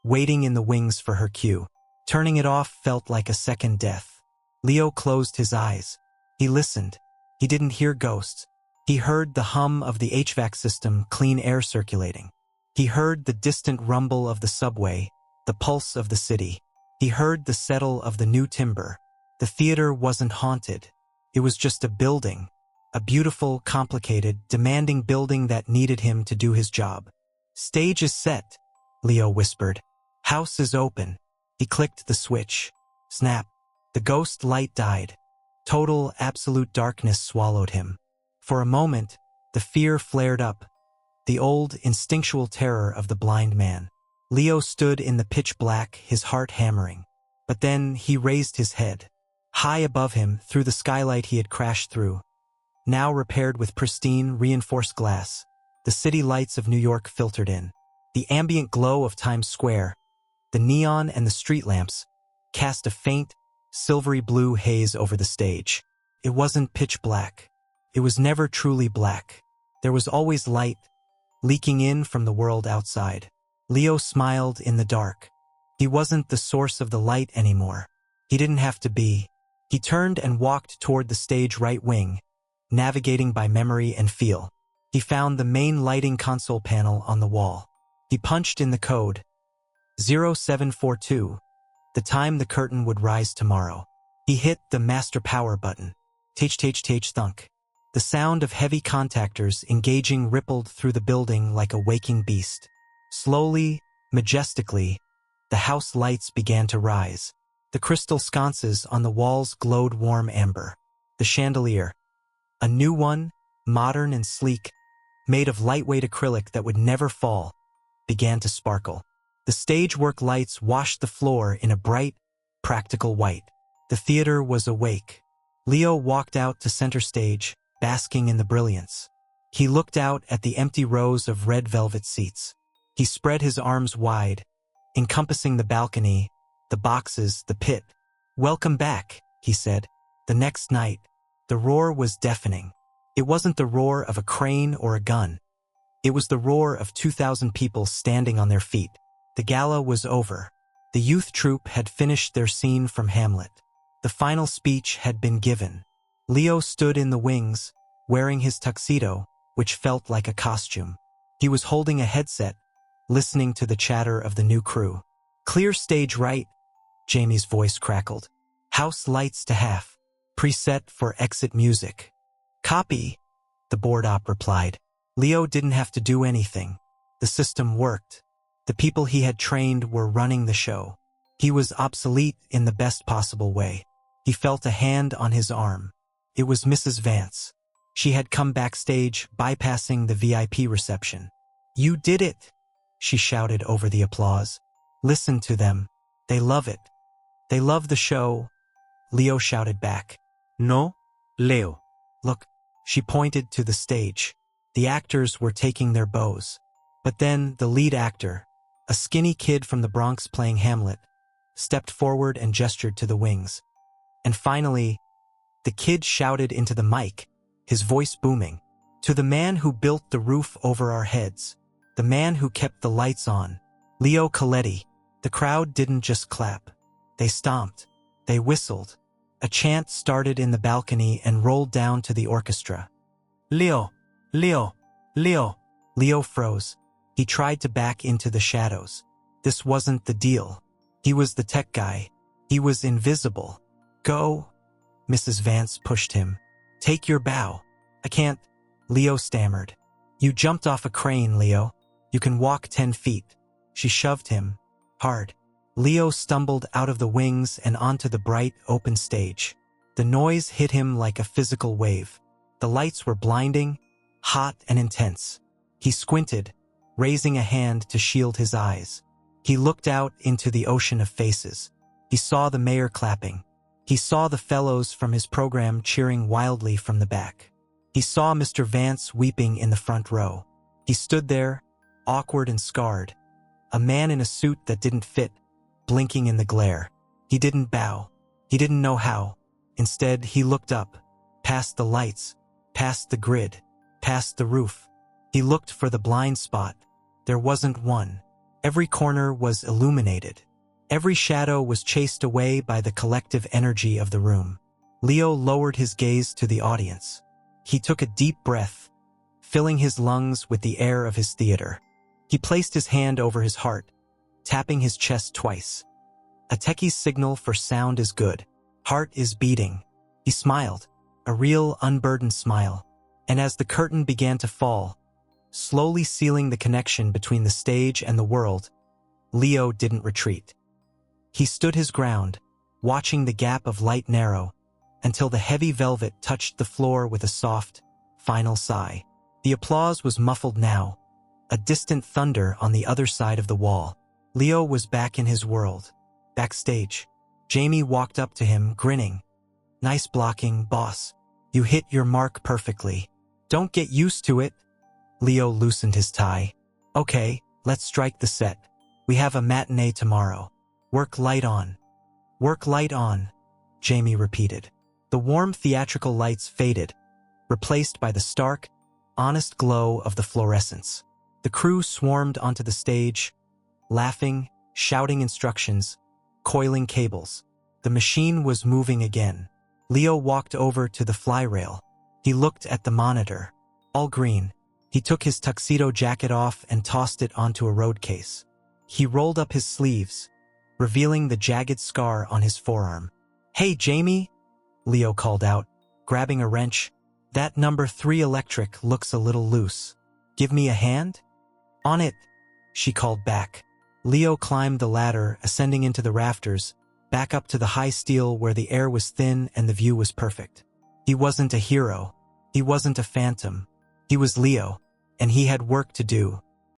waiting in the wings for her cue. Turning it off felt like a second death. Leo closed his eyes. He listened. He didn't hear ghosts. He heard the hum of the HVAC system, clean air circulating. He heard the distant rumble of the subway, the pulse of the city. He heard the settle of the new timber. The theater wasn't haunted. It was just a building. A beautiful, complicated, demanding building that needed him to do his job. Stage is set, Leo whispered. House is open. He clicked the switch. Snap. The ghost light died. Total, absolute darkness swallowed him. For a moment, the fear flared up, the old, instinctual terror of the blind man. Leo stood in the pitch black, his heart hammering. But then he raised his head. High above him, through the skylight he had crashed through, now repaired with pristine, reinforced glass, the city lights of New York filtered in. The ambient glow of Times Square, the neon and the street lamps, cast a faint, silvery blue haze over the stage. It wasn't pitch black. It was never truly black. There was always light, leaking in from the world outside. Leo smiled in the dark. He wasn't the source of the light anymore. He didn't have to be. He turned and walked toward the stage right wing, navigating by memory and feel. He found the main lighting console panel on the wall. He punched in the code, 0742, the time the curtain would rise tomorrow. He hit the master power button. Tach thunk. The sound of heavy contactors engaging rippled through the building like a waking beast. Slowly, majestically, the house lights began to rise. The crystal sconces on the walls glowed warm amber. The chandelier, a new one, modern and sleek, made of lightweight acrylic that would never fall, began to sparkle. The stage work lights washed the floor in a bright, practical white. The theater was awake. Leo walked out to center stage, basking in the brilliance. He looked out at the empty rows of red velvet seats. He spread his arms wide, encompassing the balcony, the boxes, the pit. "Welcome back," he said. The next night, the roar was deafening. It wasn't the roar of a crane or a gun. It was the roar of 2,000 people standing on their feet. The gala was over. The youth troupe had finished their scene from Hamlet. The final speech had been given. Leo stood in the wings, wearing his tuxedo, which felt like a costume. He was holding a headset, listening to the chatter of the new crew. "Clear stage right," Jamie's voice crackled. "House lights to half. Preset for exit music." "Copy," the board op replied. Leo didn't have to do anything. The system worked. The people he had trained were running the show. He was obsolete in the best possible way. He felt a hand on his arm. It was Mrs. Vance. She had come backstage, bypassing the VIP reception. "You did it," she shouted over the applause. "Listen to them. They love it. They love the show," Leo shouted back. No, Leo. "Look," she pointed to the stage. The actors were taking their bows. But then the lead actor, a skinny kid from the Bronx playing Hamlet, stepped forward and gestured to the wings. And finally, the kid shouted into the mic, his voice booming, "To the man who built the roof over our heads, the man who kept the lights on, Leo Coletti." The crowd didn't just clap. They stomped. They whistled. A chant started in the balcony and rolled down to the orchestra. Leo, Leo, Leo. Leo froze. He tried to back into the shadows. This wasn't the deal. He was the tech guy. He was invisible. "Go," Mrs. Vance pushed him. "Take your bow." "I can't," Leo stammered. "You jumped off a crane, Leo. You can walk 10 feet. She shoved him. Hard. Leo stumbled out of the wings and onto the bright, open stage. The noise hit him like a physical wave. The lights were blinding, hot and intense. He squinted, raising a hand to shield his eyes. He looked out into the ocean of faces. He saw the mayor clapping. He saw the fellows from his program cheering wildly from the back. He saw Mr. Vance weeping in the front row. He stood there, awkward and scarred, a man in a suit that didn't fit, blinking in the glare. He didn't bow. He didn't know how. Instead, he looked up, past the lights, past the grid, past the roof. He looked for the blind spot. There wasn't one. Every corner was illuminated. Every shadow was chased away by the collective energy of the room. Leo lowered his gaze to the audience. He took a deep breath, filling his lungs with the air of his theater. He placed his hand over his heart, tapping his chest twice. A techie's signal for sound is good. Heart is beating. He smiled, a real unburdened smile. And as the curtain began to fall, slowly sealing the connection between the stage and the world, Leo didn't retreat. He stood his ground, watching the gap of light narrow, until the heavy velvet touched the floor with a soft, final sigh. The applause was muffled now, a distant thunder on the other side of the wall. Leo was back in his world. Backstage, Jamie walked up to him, grinning. "Nice blocking, boss. You hit your mark perfectly." "Don't get used to it." Leo loosened his tie. "Okay, let's strike the set. We have a matinee tomorrow. Work light on." "Work light on," Jamie repeated. The warm theatrical lights faded, replaced by the stark, honest glow of the fluorescents. The crew swarmed onto the stage, laughing, shouting instructions, coiling cables. The machine was moving again. Leo walked over to the fly rail. He looked at the monitor. All green. He took his tuxedo jacket off and tossed it onto a road case. He rolled up his sleeves, revealing the jagged scar on his forearm. "Hey, Jamie," Leo called out, grabbing a wrench. "That number 3 electric looks a little loose. Give me a hand?" "On it," she called back. Leo climbed the ladder, ascending into the rafters, back up to the high steel where the air was thin and the view was perfect. He wasn't a hero. He wasn't a phantom. He was Leo, and he had work to do.